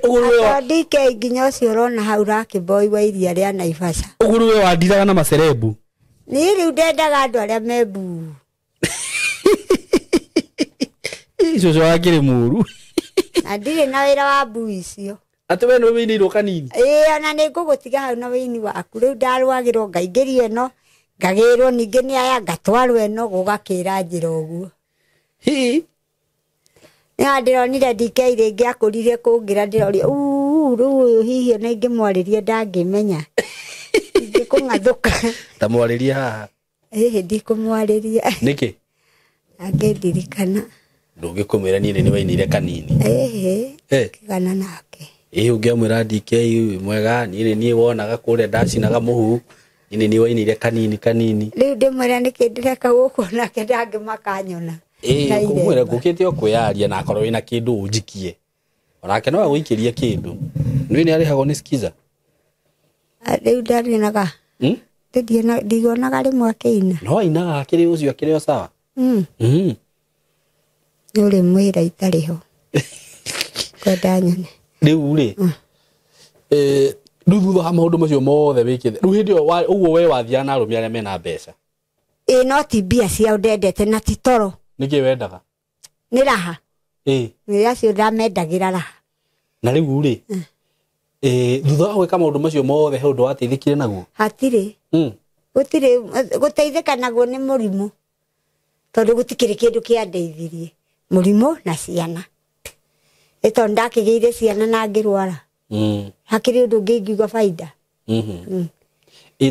Atwa DK nginya ũcio ũrona hau Lucky Boy wa iria rĩa Naivasha. Ũguo we wandiraga na macerebu? Niĩ rĩu ndendaga andũ arĩa me mbuu. Cũcũ wakĩrĩ mũru. Na ndirĩ na wĩra wa mbuu icio. Atĩ we nĩwe wĩinĩirwo kanini? Ona nĩ ngũgũtiga hau na wĩini waku. Rĩu ndarwagĩrwo ngaingĩrio ĩno, ngagĩrwo ningĩ nĩ aya ngatwarwo ĩno gũgakĩra njĩra ũguo. Nĩ ndĩronire DK rĩngĩ akũrire kũngira ndĩroria rĩu ũyũ hihi ona ingĩmwarĩria ndangĩmenya. Ingĩkũng'athũka. Ta mwarĩria haha? Ndikũmwarĩria. Nĩkĩ? Angĩndirikana. Ndũngĩkũmwĩra niĩ nĩ wainĩire kanini? Kĩgana nake. Ũngĩamwĩra DK mwega niĩ wonaga kũrĩa ndacinaga mũhu niĩ wainĩire kanini kanini. Rĩu ndĩmwĩra nĩkĩ ndĩreka gũkũ nake ndangĩmakanyona. Kũmwĩra ngũkĩte o kwĩyaria na akorwo wĩna kĩndũ ũnjikie. Onake no agũikĩrie kĩndũ. Nĩ arĩhagwo nĩ Skiza? Rĩu ndarĩnaga. Ndiguonaga rĩmwe akĩina. No ainaga akĩrĩ ũcio akĩrĩ o sawa? Nĩ ũrĩ mwĩra itarĩ ho. Kwenda nyone. Rĩu rĩ, rĩu thutha wa maũndũ macio mothe wĩkĩte, rĩu hĩndĩ ĩyo ũguo we wathiaga na arũme arĩa mena mbeca? No ti mbia ciao ndendete na ti toro. Nĩkĩ wendaga? Nĩ raha. Nĩ acio ndamendagĩra raha. Na rĩu rĩ, thutha wa gwĩka maũndũ macio mothe he ũndũ wateithĩkire naguo? Hatirĩ. Gũtirĩ gũteithĩka naguo nĩ mũrimũ. Tondũ gũtikĩrĩ kĩndũ kĩandeithirie. Mũrimũ na ciana. Tondũ ndakĩgĩire ciana na ngĩrwara. Hakĩrĩ ũndũ ũngĩ ingiuga baida.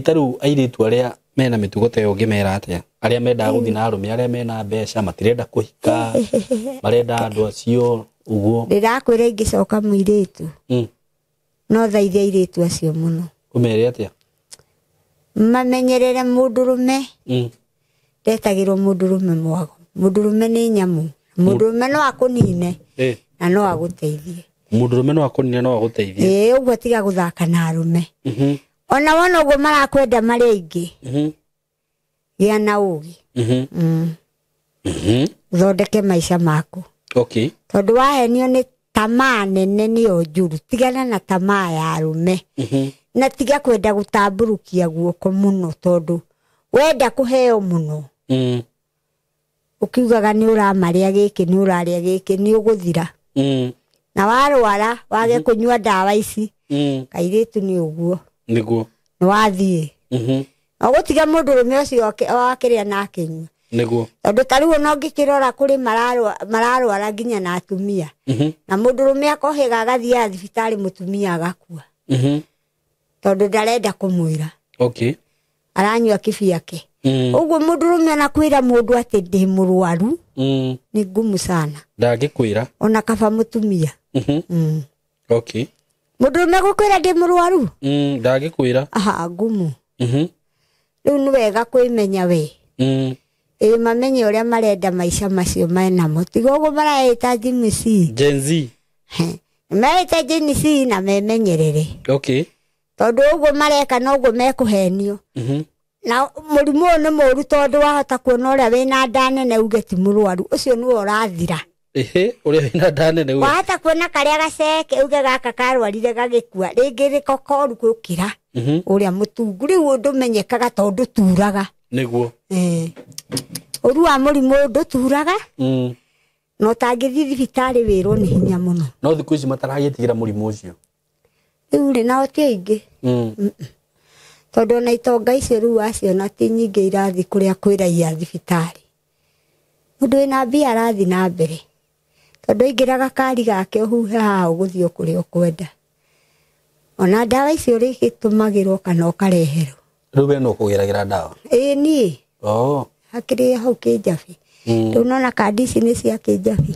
Ta rĩu airĩtu arĩa mena mĩtugo ta ĩyo ũngĩmera atĩa? Arĩa mendaga gũthiĩ na arũme arĩa mena mbeca matirenda kũhika, marenda andũ acio ũguo. Ndĩrakwĩra ingĩcoka mũirĩtu. No thaithia airĩtu acio mũno. Ũmere atĩa? Mamenyerere mũndũrũme. Ndetagĩrwo mũndũrũme mwago. Mũndũrũme nĩ nyamũ. Mũndũrũme no akũnine na no agũteithie. Mũndũrũme no akũnine no agũteithie? Ũguo tiga gũthaka na arũme. Ona wona ũguo marakwenda marĩ aingĩ. Gĩa na ũgĩ. Thondeke maica maku. Tondũ wahenio nĩ tamaa nene nĩyo njũru. Tigana na tamaa ya arũme. Na tiga kwenda gũtambũrũkia guoko mũno tondũ wenda kũheo mũno. Ukiugaga nĩ ũramarĩa gĩkĩ nĩ ũrarĩa gĩkĩ nĩ ũgũthira. Na warwara wage kũnyua ndawa ici. Kairĩtu nĩ ũguo. Nĩguo. Nĩ wathiĩ. Ũgũtiga mũndũrũme ũcio akĩrĩa na akĩnyua. Nĩguo. Tondũ ta rĩu ona ũngĩkĩrora kũrĩ mararwara nginya na atumia. Na mũndũrũme akohĩga agathiĩ thibitarĩ mũtumia agakua. Tondũ ndarenda kũmwĩra. Aranyua kĩbiake. Ũguo mũndũrũme ona kwĩra mũndũ atĩ ndĩ mũrwaru nĩ ngumu sana. Ndangĩkwĩra. Ona kaba mũtumia. Okay. Mũndũrũme gũkwĩra ndĩ mũrwaru? Ndagĩkwĩra. Aha, ngumu. Rĩu nĩ wega kwĩmenya we. Mamenye ũrĩa marenda maica macio menamo. Tiga ũguo maraĩta Gen Z. Gen Z. Maĩta Gen Z na memenyerere. Okay. Tondũ ũguo mareka na ũguo mekũhenio. Na mũrimũ ũyũ nĩ mũru tondũ wahota kuona ũrĩa wĩna nda nene uge ti mũrwaru. Ũcio nĩwe ũrathira. Ũrĩa wĩna nda nene uge. Wahota kuona karĩa gaceke uge gaka karwarire gagĩkua. Rĩngĩ gĩkokoru gũkĩra ũrĩa mũtungu. Rĩu ndũmenyekaga tondũ turaga. Nĩguo. Ũru wa mũrimũ ũyũ ndũturaga. Na ũtangĩthiĩ thibitarĩ wĩrwo nĩ hinya mũno. No thikũ ici mataragĩtigĩra mũrimũ ũcio. Rĩu rĩ nao ti aingĩ. Tondũ ona itonga icio rĩu waciona ti nyingĩ irathiĩ kũrĩa kwĩraia thibitarĩ. Mũndũ wĩna mbia arathiĩ na mbere. Tondũ aingĩra gakari gake ũhuhe haha ũgũthiĩ kũrĩa ũkwenda. Ona ndawa icio rĩgĩtũmagĩrwo kana ũkareherwo. Rĩu we no kũgeragĩra ndawa? Ĩĩ niĩ. Hakĩrĩ hau Kĩnjabi. Rĩu nona kandi ici nĩ cia Kĩnjabi.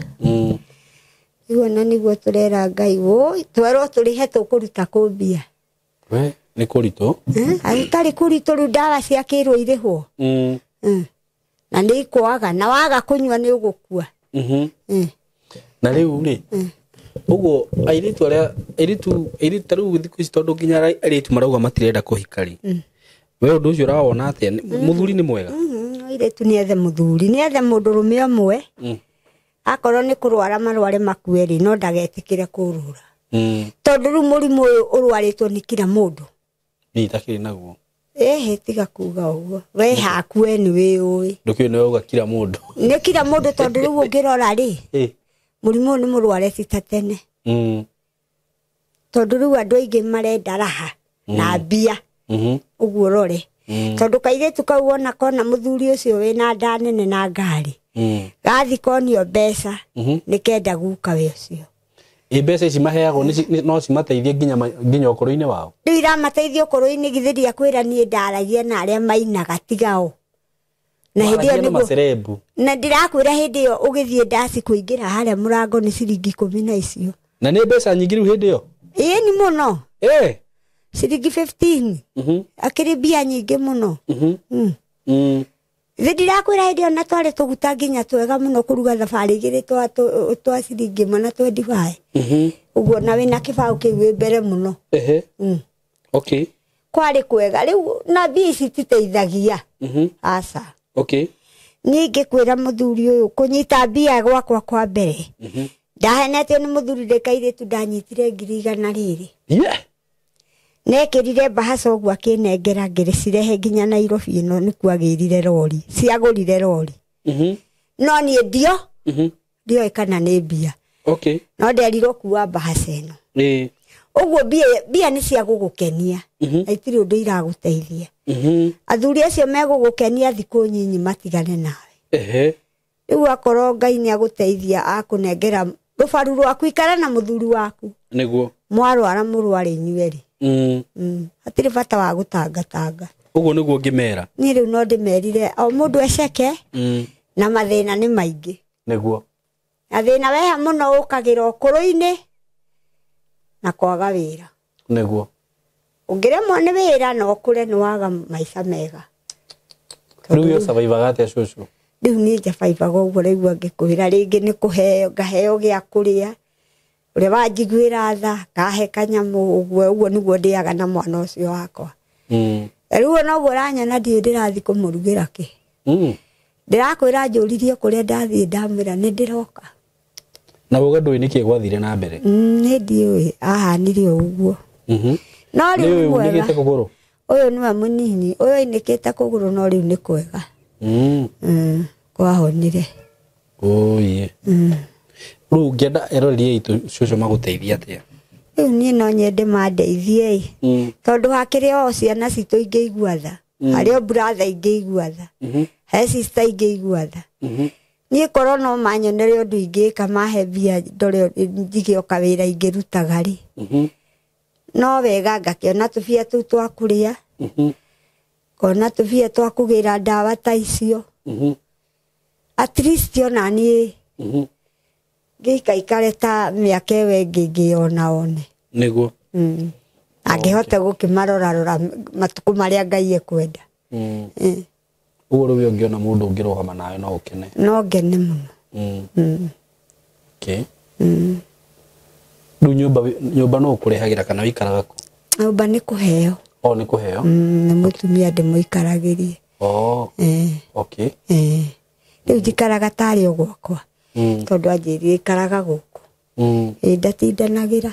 Rĩu ona nĩguo tũrera Ngai twerwo tũrĩhe tũkũruta kũ mbia. We nĩ kũritũ? Tarĩ kũritũ rĩu ndawa cia kĩrwo irĩhwo. Na nĩ ikwaga na waga kũnyua nĩ ũgũkua. Na rĩu rĩ ũguo airĩtu arĩa airĩtu rĩu thikũ ici tondũ nginya airĩtu marauga matirenda kũhika rĩ. We ũndũ ũcio ũrawona atĩa? Mũthuri nĩ mwega? Airĩtu nĩ ethe mũthuri, nĩ ethe mũndũrũme ũmwe. Akorwo nĩ kũrwara marware makue rĩ no ndagetĩkĩre kũrũra. Tondũ rĩu mũrimũ ũyũ ũrwarĩtwo nĩ kila mũndũ. Nĩ itakĩrĩ naguo. Tiga kuga ũguo. We hakue nĩ wĩũĩ. Ndũkĩũĩ nĩ wauga kila mũndũ. Nĩ kila mũndũ tondũ rĩu ũngĩrora rĩ. Mũrimũ ũyũ nĩ mũrware ti ta tene. Tondũ rĩu andũ aingĩ marenda raha na mbia. Ũguo rore. Tondũ kairĩtu kau ona kona mũthuri ũcio wĩna nda nene na ngari. Gathi konio mbeca nĩkenda guka we ũcio. Mbeca ici maheagwo no cimateithie nginya ũkũrũ-inĩ wao? Rĩu iramateithia ũkũrũ-inĩ githĩria kwĩra niĩ ndaragia na arĩa mainaga tigao. Na hĩndĩ ĩyo nĩguo. Na ndĩrakwĩra hĩndĩ ĩyo ũgĩthiĩ ndaci kũingĩra harĩa mũrango nĩ ciringi 10 na icio. Na nĩ mbeca nyingĩ rĩu hĩndĩ ĩyo? Nĩ mũno. Ciringi 15. Akĩrĩ mbia nyingĩ mũno. Ndĩrakwĩra hĩndĩ ĩyo na twarĩ tũguta nginya twega mũno kũruga thabarĩ igĩrĩ twa ciringi 1 na 25. Ũguo na wĩna kĩbaũ kĩu wĩ mbere mũno. Okay. Kwarĩ kwega rĩu na mbia ici titeithagia. Aca. Okay. Ningĩ kwĩra mũthuri ũyũ kũnyita mbia gwakwa kwa mbere. Ndahenetio nĩ mũthuri ndĩkairĩtu ndanyitire 100 rĩrĩ. Nekĩrire bahaca ũguo akĩnengera ngĩcirehe nginya Nairobi ĩno nĩkuo agĩrire rori. Ciagũrire rori. No niĩ ndio kana nĩ mbia. Okay. No nderirwo kuua bahaca ĩno. Ũguo mbia nĩ cia gũgũkenia. Na itirĩ ũndũ iragũteithia. Athuri acio megũgũkenia thikũ nyinyi matigane nawe. Rĩu akorwo Ngai nĩ agũteithia akũnengera rũbaru rwaku ikara na mũthuri waku. Nĩguo. Mwarwara mũrware inyuerĩ. Hatirĩ bata wa gũtangatanga. Ũguo nĩguo ngĩmera. Niĩ rĩu no ndĩmerire o mũndũ eceke na mathĩna nĩ maingĩ. Nĩguo. Na thĩna weha mũno ũkagĩra ũkũrũ-inĩ na kwaga wĩra. Nĩguo. Ũngĩremwo nĩ wĩra na ũkũre nĩ waga maica mega. Rĩu ũcabaibaga atĩa cũcũ? Rĩu niĩ njabaibaga ũguo rĩu angĩkwĩra rĩngĩ nĩ kũheo ngaheo gĩa kũrĩa. Ũrĩa wanjiguĩra tha ngahe kanyamũ ũguo nĩguo ndĩaga na mwana ũcio wakwa. Rĩu ona ũguo ũranyona ndiĩ ndĩrathiĩ kũmũrugĩra kĩ. Ndĩrakwĩra njũririe kũrĩa ndathiĩ ndamwĩra nĩ ndĩroka. Na uga ndũĩ nĩkĩ gwathire na mbere? Nĩ ndiũĩ ahanire ũguo. No rĩu mwega. Ũyũ nĩwe mũnini. Ũyũ ainĩkĩte kũgũrũ no rĩu nĩ kwega. Kwahonire. Rĩu ngĩenda erorerie itũ cũcũ magũteithia atĩa? Rĩu niĩ no nyende mandeithie tondũ hakĩrĩ o ciana citũ ingĩigua tha. Harĩ o brother ingĩigua tha. He sister ingĩigua tha. Niĩ korwo no manyonere ũndũ ingĩka mahe mbia ndore njigĩoka wĩra ingĩrutaga rĩ. No wega ngakĩona tũbia tũu twa kũrĩa. Kona tũbia twa kũgĩra ndawa ta icio. At least ona niĩ ngĩikaikare ta mĩaka ĩyo ĩngĩ ngĩona one nĩguo angĩhota gũkĩmarora matukũ marĩa Ngai ekwenda ũguo rĩu ũngĩona mũndũ ũngĩrũgama nawe no ũkene no ngene mũno okay rĩu nyũmba no ũkũrehagĩra kana wĩikaraga kũ nyũmba nĩ kũheo nĩ kũheo nĩ mũtumia ndĩmũikaragĩrie okay rĩu njikaraga tarĩ o gwakwa tondũ anjĩrire ikaraga gũkũ ndatindanagĩra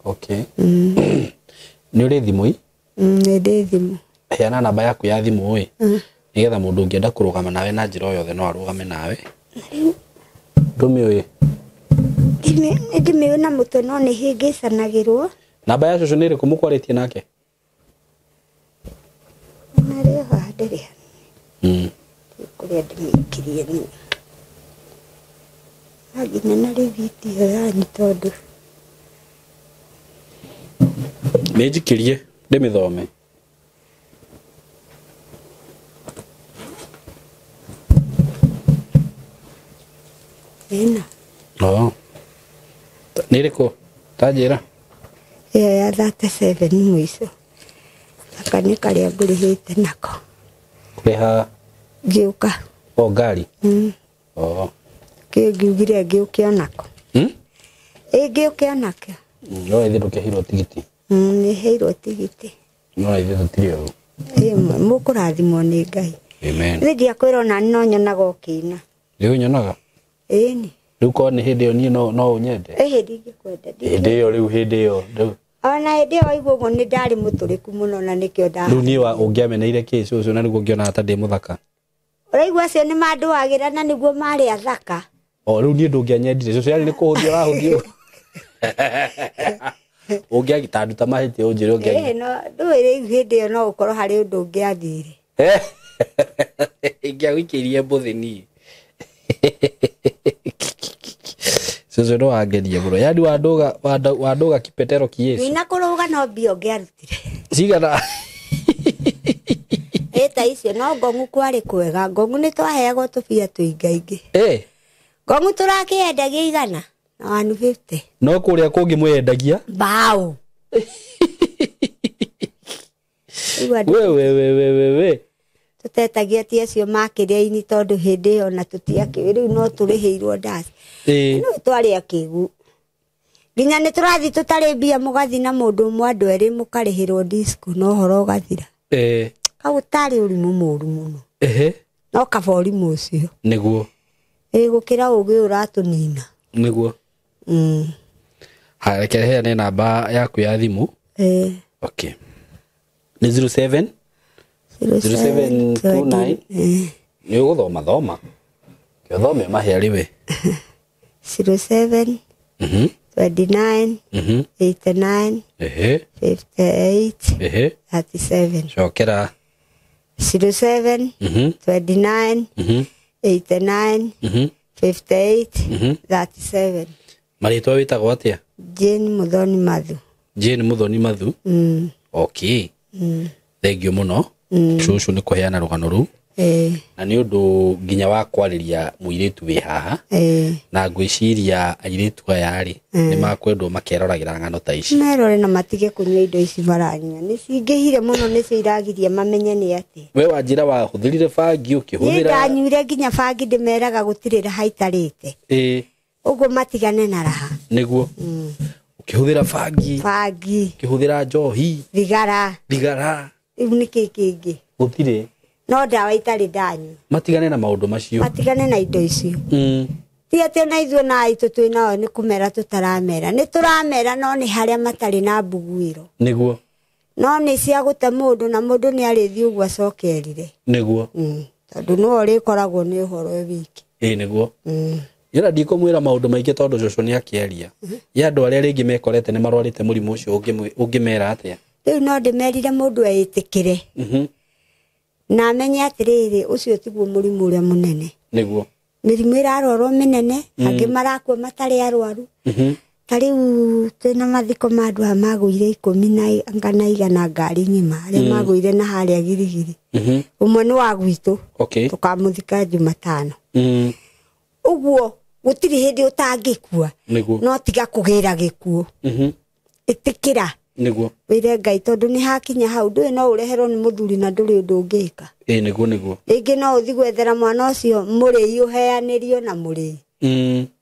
okay nĩ ũrĩ thimũ nĩ ndĩ thimũ heana namba yaku ya thimũ nĩgetha mũndũ ũngĩenda kũrũgama nawe na njĩra o yothe no arũgame nawe ndũmĩũĩ ndĩmĩũĩ na mũtwe no nĩ hĩngĩcanagĩrwo namba ya cũcũ nĩ ĩrĩkũ mũkwarĩtie nake narĩ haha ndĩrĩ kũrĩa ndĩmĩikirie niĩ nginya na rĩthiti ĩyo yanyu tondũ nĩnjikĩrie ndĩmĩthome ĩno nĩ ĩrĩkũ tanjĩra ĩyo ya 37 mũico aka nĩ karĩa ngũrĩhĩte nako kũrĩha ngĩũka ngari ngiugire ngĩũke onako ngĩũke onakio no ithuĩ ndũkĩheirwo tigiti nĩ heirwo tigiti no ithuĩ tũtirĩ ũũ mũkũrathimwo nĩ Ngai amen nĩ ndiakwĩra ona no nyonaga ũkĩina rĩu nyonaga ĩni rĩu korwo nĩ hĩndĩ ĩyo niĩ no ũnyende hĩndĩ ingĩkwenda hĩndĩ ĩyo rĩu hĩndĩ ĩyo ona hĩndĩ ĩyo waigua ũguo nĩ ndarĩ mũtũrĩku mũno na nĩkĩo rĩu niĩ ũngĩameneire kĩ cũcũ na nĩguo ngĩonaga ta ndĩ mũthaka ũraigua acio nĩ mandũagĩra na nĩguo marĩ athaka rĩu niĩ ndũngĩanyendire cũcũ yarĩ nĩ kũhũthia ũrahũthio ũngĩagĩtanduta mahĩtia ũnjĩre ndũĩ rĩu hĩndĩ ĩyo no ũkorwo harĩ ũndũ ũngĩathire ingĩagũikĩirie mbũthĩ niĩ cũcũ no wangenia mũno yani wandũga kipetero kĩyesu wĩna kũrũga no mbia ũngĩarutire cigana ta icio no Ngong'u kwarĩ kwega Ngong'u nĩ twaheagwo tũbia tũingaingĩ Ngong'u tũrakĩendagia igana na 150 no kũrĩa kũngĩ mwĩendagia mbaũ we tutetagia ti acio makĩrĩa-inĩ tondũ hĩndĩ ĩyo na tũtiakĩũĩ rĩu no tũrĩhĩirwo ndaci no twarĩ akĩgu nginya nĩ tũrathi tũtarĩ mbia mũgathi na mũndũ ũmwe andũ erĩ mũkarĩhĩrwo disco no ũhoro ũgathira kau tarĩ ũrimũ mũru mũno no kaba ũrimũ ũcio nĩguo gũkĩra ũgĩ ũratũnina nĩguo reke heane namba yaku ya thimũ okay nĩ 07 0729 nĩ ũgũthoma thoma kĩothome maheri we 07 29 89 58 37 cokera 07 29 89 58 37 marĩtwa wĩtagwo atĩa Jane Muthoni Mathu Jane Muthoni Mathu okay thengiũ mũno cũcũ nĩ kũheana rũgano rũu na nĩ ũndũ nginya wa kwarĩria mũirĩtu wĩ haha na ngwĩciria airĩtu aya rĩ nĩ makwendwo makeroragĩra ng'ano ta ici merore na matige kũnyua indo ici maranyua nĩ cingĩhire mũno nĩ ciragiria mamenye nĩ atĩ we wanjĩra wahũthĩrire bangi ũkĩhũthĩra ndanyuire nginya bangi ndĩmeraga gũtirĩ raha itarĩte ũguo matigane na raha nĩguo ũkĩhũthĩra bangi ũkĩhũthĩra njohi thigara rĩu nĩkĩ kĩngĩ gũtirĩ no ndawa itarĩ ndanyua matigane na maũndũ macio matigane na indo icio ti atĩ ona ithuĩ na aitũ twĩ nao nĩ kũmera tũtaramera nĩ tũramera no nĩ harĩa matarĩ na mbuguĩro nĩguo no nĩ cia gũte mũndũ na mũndũ nĩ arĩthi ũguo acokerire nĩguo tondũ no ũrĩkoragwo nĩ ũhoro wiki nĩguo yona ndikũmwĩra maũndũ maingĩ tondũ cũcũ nĩ akĩaria ya andũ arĩa rĩngĩ mekorete nĩ marwarĩte mũrimũ ũcio ũngĩmera atĩa rĩu no ndĩmerire mũndũ etĩkĩre na amenye atĩrĩrĩ ũcio tiguo mũrimũ ũrĩa mũnene nĩguo mĩrimũ ĩrarwarwo mĩnene angĩ marakua matarĩ arwaru ta rĩu twĩna mathiko ma andũ aya magũire 10 na 100 ngari ng'ima arĩa magũire na harĩa girigiri ũmwe nĩ wa gwitũ tũkamũthika Jumatano uguo gutiri hindi utangikua no tiga kugira gikuo itikira niguo wire Ngai tondu ni hakinya hau ndui no ureherwo ni muthuri na nduri undu ungika niguo ingi no uthi gwethera mwana ucio muri uheanirio na muri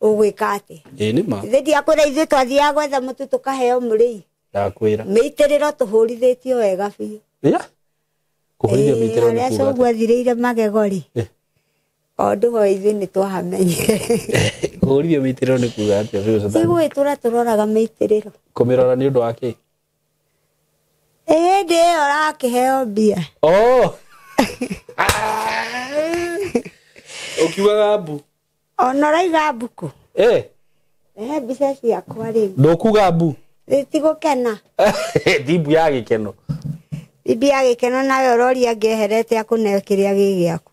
ugwika ati nima thidi akwira ithu twathia gwetha mutu tukaheo muri ndakwira meitiriro tuhurithetio wega biu kuhurithio meitiriro ni kuga ati gwathiriire magegori ondu ho ithu ni twahamenyire kuhurithio meitiriro ni kuga ati sigwitura turoraga meitiriro kumirora ni undu wake ndi orakiheo mbia ukiugaga mbu ona raiga mbuku mbica ciakwa riu ndukuga mbu tigukena thimbu ya gikeno bibi ya gikeno nayo rori angeherete akuneo kiria gigiaku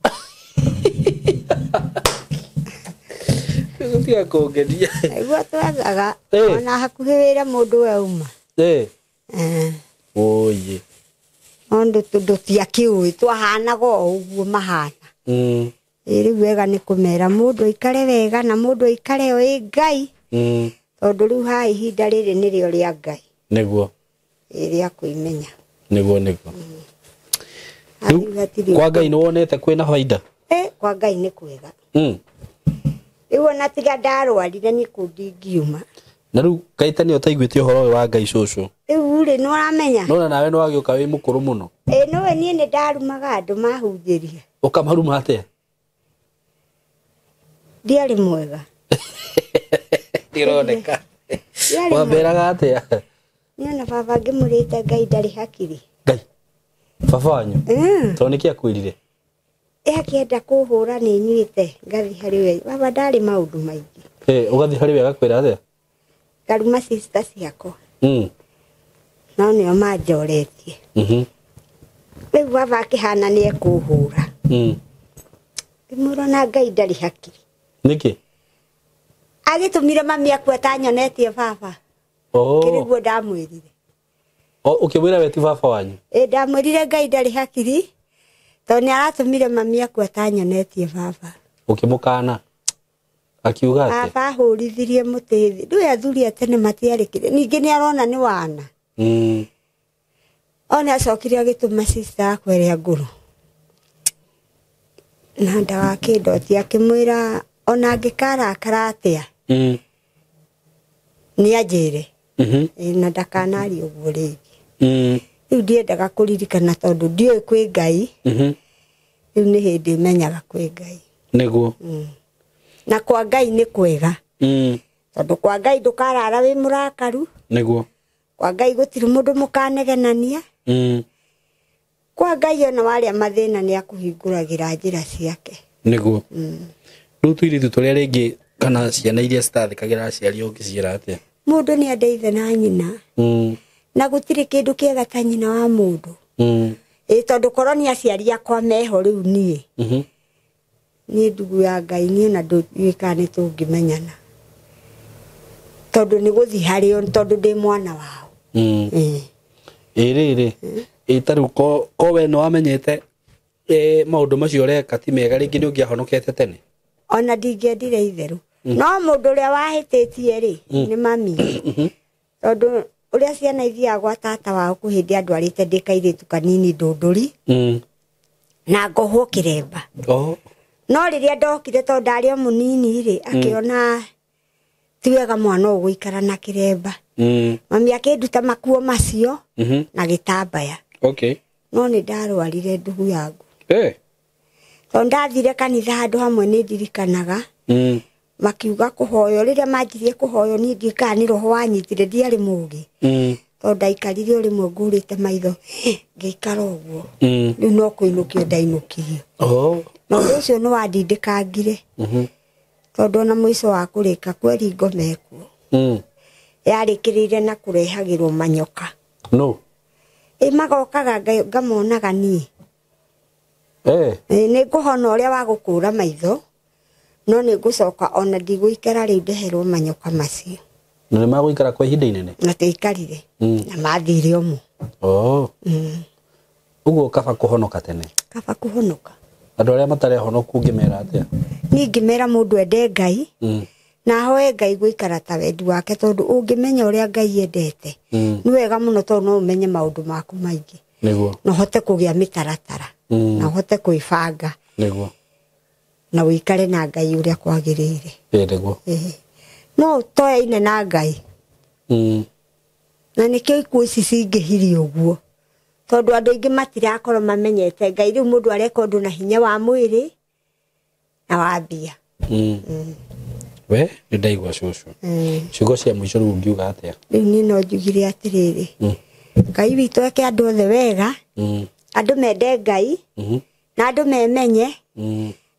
gutia kongenia igua twazaga ona hakuhi wira mundu we uma oye ondu tundu tiakiui twahanaga uguo mahana riu wega ni kumera mundu ikare wega na mundu ikare oi Ngai tondu riu ha ihinda riri nirio ria Ngai niguo ria kuimenya niguo kwa Ngai ni wonete kwina faida kwa Ngai ni kwega riu ona tiga ndarwarire ni kundingiuma na riu kaitani utaiguite uhoro wa Ngai cucu riu ri no ramenya no nawe no wagiuka wi mukuru muno no we nie ni ndarumaga andu mahunjirie ukamaruma atia ndiari mwega ndironeka wamberaga atia niona baba ngimurite Ngai ndari hakiri Ngai baba wanyu toniki akwirire akienda kuhura ni nyuite ngathi hari we baba ndari maundu maingi ugathi hari we agakwira atia ngaruma sister ciakwa no nio manjoretie riu baba akihana ni ekuhura ndimurona Ngai ndari hakiri niki agitumire mami akwa tanyonetie baba kiriguo ndamwirire ukimwira we ti baba wanyu ndamwirire Ngai ndari hakiri toni aratumire mami akwa tanyonetie baba ukimukana akiuga ati baba hurithirie mutithi ndu athuri atene matiarikire ningi ni arona ni wana ona acokire agituma sister akwa ria nguru na ndawa kindoti akimwira ona ngikarakara atia ni anjire na ndakanari uguo ringi riu ndiendaga kuririkana tondu ndioi kwi Ngai riu ni hindi menyaga kwi Ngai niguo na kwa Ngai ni kwega tondu kwa Ngai ndukarara wi murakaru niguo kwa Ngai gutiri mundu mukanegenania kwa Ngai ona waria mathina ni akuhinguragira njira ciake niguo riu tuiritu turia ringi kana ciana iria citathikagira aciari ungiciira atia mundu ni andeithe na nyina na gutiri kindu kiega ta nyina wa mundu tondu koroni aciari akwa meho riu nie ni ndugu ya Ngai nie na nduika ni tungimenyana tondu ni guthi hario tondu ndi mwana wao iri itaru ko we no amenyete maundu macio reka ti mega ringi ni ungiahonokete tene ona ndingiendire itheru no mundu uria wahititie ri ni mami tondu uria ciana ithia gwa tata wao kuhindi andwarite ndikairitu kanini ndunduri na ngohwo kiremba no riria ndokire tondu ndari o munini ri akiona tiwega mwana uguikara na kiremba mami akinduta makuo macio na gitambaya no ni ndarwarire ndugu yangu tondu ndathire kanitha handu hamwe ni ndirikanaga makiuga kuhoyo riria manjirie kuhoyo ni ndikani roho wanyitire ndiari mugi tondu ndaikarire uri mwe ngurite maitho ngiikara uguo riu no kuinukio ndainukirio na undu ucio ni wandindikangire tondu ona mwico wa kurika kweri ngomekuo yarikirire na kurehagirwo manyoka magokaga ngamonaga nie ni nguhona uria wa gukura maitho no ni ngucoka ona ndigũikara riu ndeherwo manyoka macio na ni magũikara kwa ihinda inene na tuikarire na mathire omo uguo kaba kuhonoka tene kaba kuhonoka Andũ arĩa matarĩ honoku ngĩmera atia? Niĩ ngĩmera mũndũ ende Ngai na hoe Ngai gũikara ta wendi wake tondũ ũngĩmenya ũrĩa Ngai endete nĩ wega mũno tondũ no ũmenye maũndũ maku maingĩ nĩguo na ũhote kũgĩa mĩtaratara na ũhote kwĩbanga nĩguo na ũikare na Ngai ũrĩa kwagĩrĩire nĩguo no toyaine na Ngai na nĩkĩo ikuũ ici cingĩhirie ũguo tondũ andũ aingĩ matirakorwo mamenyete Ngai rĩu mũndũ areka ũndũ na hinya wa mwĩrĩ na wa mbia we nĩ ndaigua cũcũ ciugo cia mũico rĩu ngiuga atĩa rĩu niĩ no njugire atĩrĩrĩ Ngai witũ eke andũ othe wega andũ mende Ngai na andũ memenye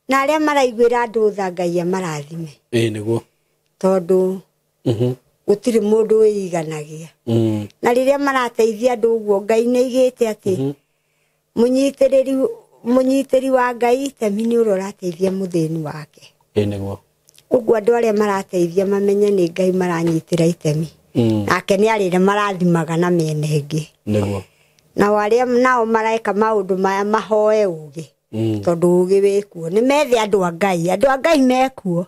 na arĩa maraiguĩra andũ tha Ngai amarathime nĩguo tondũ gũtirĩ mũndũ wĩiganagia na rĩrĩa marateithia andũ ũguo Ngai nĩaigĩte atĩ mũnyitĩri wa Ngai itemi nĩ ũrĩa ũrateithia mũthĩni wake nĩguo ũguo andũ arĩa marateithia mamenye nĩ Ngai maranyitĩra itemi nake nĩ arĩre marathimaga na mĩena ĩngĩ nĩguo na arĩa nao mareka maũndũ maya mahoe ũgĩ tondũ ũgĩ wĩkuo nĩ methe andũ a Ngai mekuo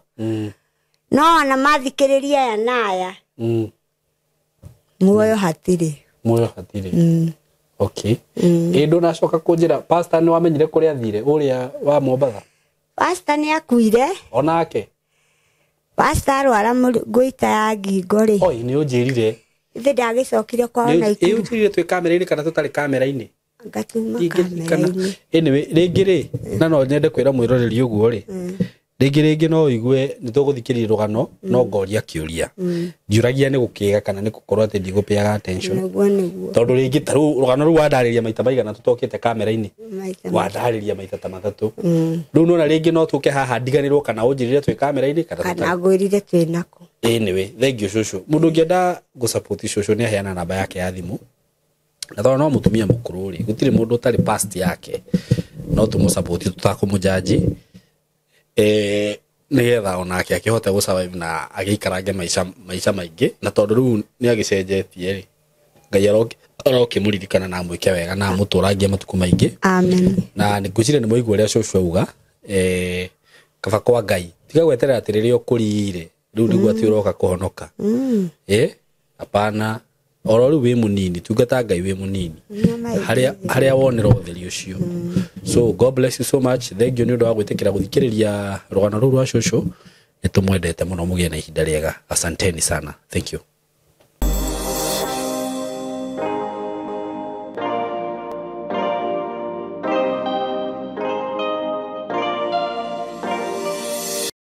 no ona mathikĩrĩria aya na aya muoyo hatirĩ okay ndũnacoka kũnjĩra pastor nĩ wamenyire kũrĩa athire ũrĩa wa Mombatha pastor nĩ akuire onake pastor arwara ngũita ya ngingo rĩ nĩ ũnjĩrire ithe ndagĩcokire kwao na ikú ũnjĩrire twĩ kamera-inĩ kana tũtarĩ kamera-inĩ ngatuma kamera-inĩ rĩngĩ rĩ na no nyende kwĩra mwĩroreri ũguo rĩ rĩngĩ no ũigue nĩ tũgũthikĩrĩria rũgano no ngoria kĩũria ndiũragia nĩ gũkĩga kana nĩ gũkorwo atĩ ndigũpeaga attention tondũ rĩngĩ ta rũgano rũu wandarĩria maita maigana tũtokĩte kamera-inĩ wandarĩria maita ta matatũ rĩu nona rĩngĩ no tũke haha ndiganĩrwo kana ũnjĩrire twĩ kamera-inĩ kana ngwĩrire twĩ nako anyway thengiũ cũcũ mũndũ ũngĩenda gũsupport cũcũ nĩ aheana namba yake ya thimũ na tondũ no mũtumia mũkũrũ rĩ gũtirĩ mũndũ ũtarĩ past yake no tũmũsupport tũtakũmũjaji nĩgetha onake akĩhote gũsurvive na agĩikarange maica maingĩ na tondũ rĩu nĩ agĩcenjetie rĩ Ngai arokĩmũririkana na amwĩke wega na amũtũrangie matukũ maingĩ amen na ngwĩciria nĩ mũigua ũrĩa cũcũ auga kaba kwa Ngai tiga gweterera atĩ rĩrĩa ũkũrire rĩu nĩguo atĩ ũroka kũhonoka hapana oro rĩu wĩ mũnini tungata Ngai wĩ mũnini harĩa wonera ũtheri ũcio so God bless you so much thank you nĩ ũndũ wa gwĩtĩkĩra gũthikĩrĩria rũgano rũu rwa cũcũ nĩ tũmwendete mũno mũgĩe na ihinda rĩega asanteni sana thank you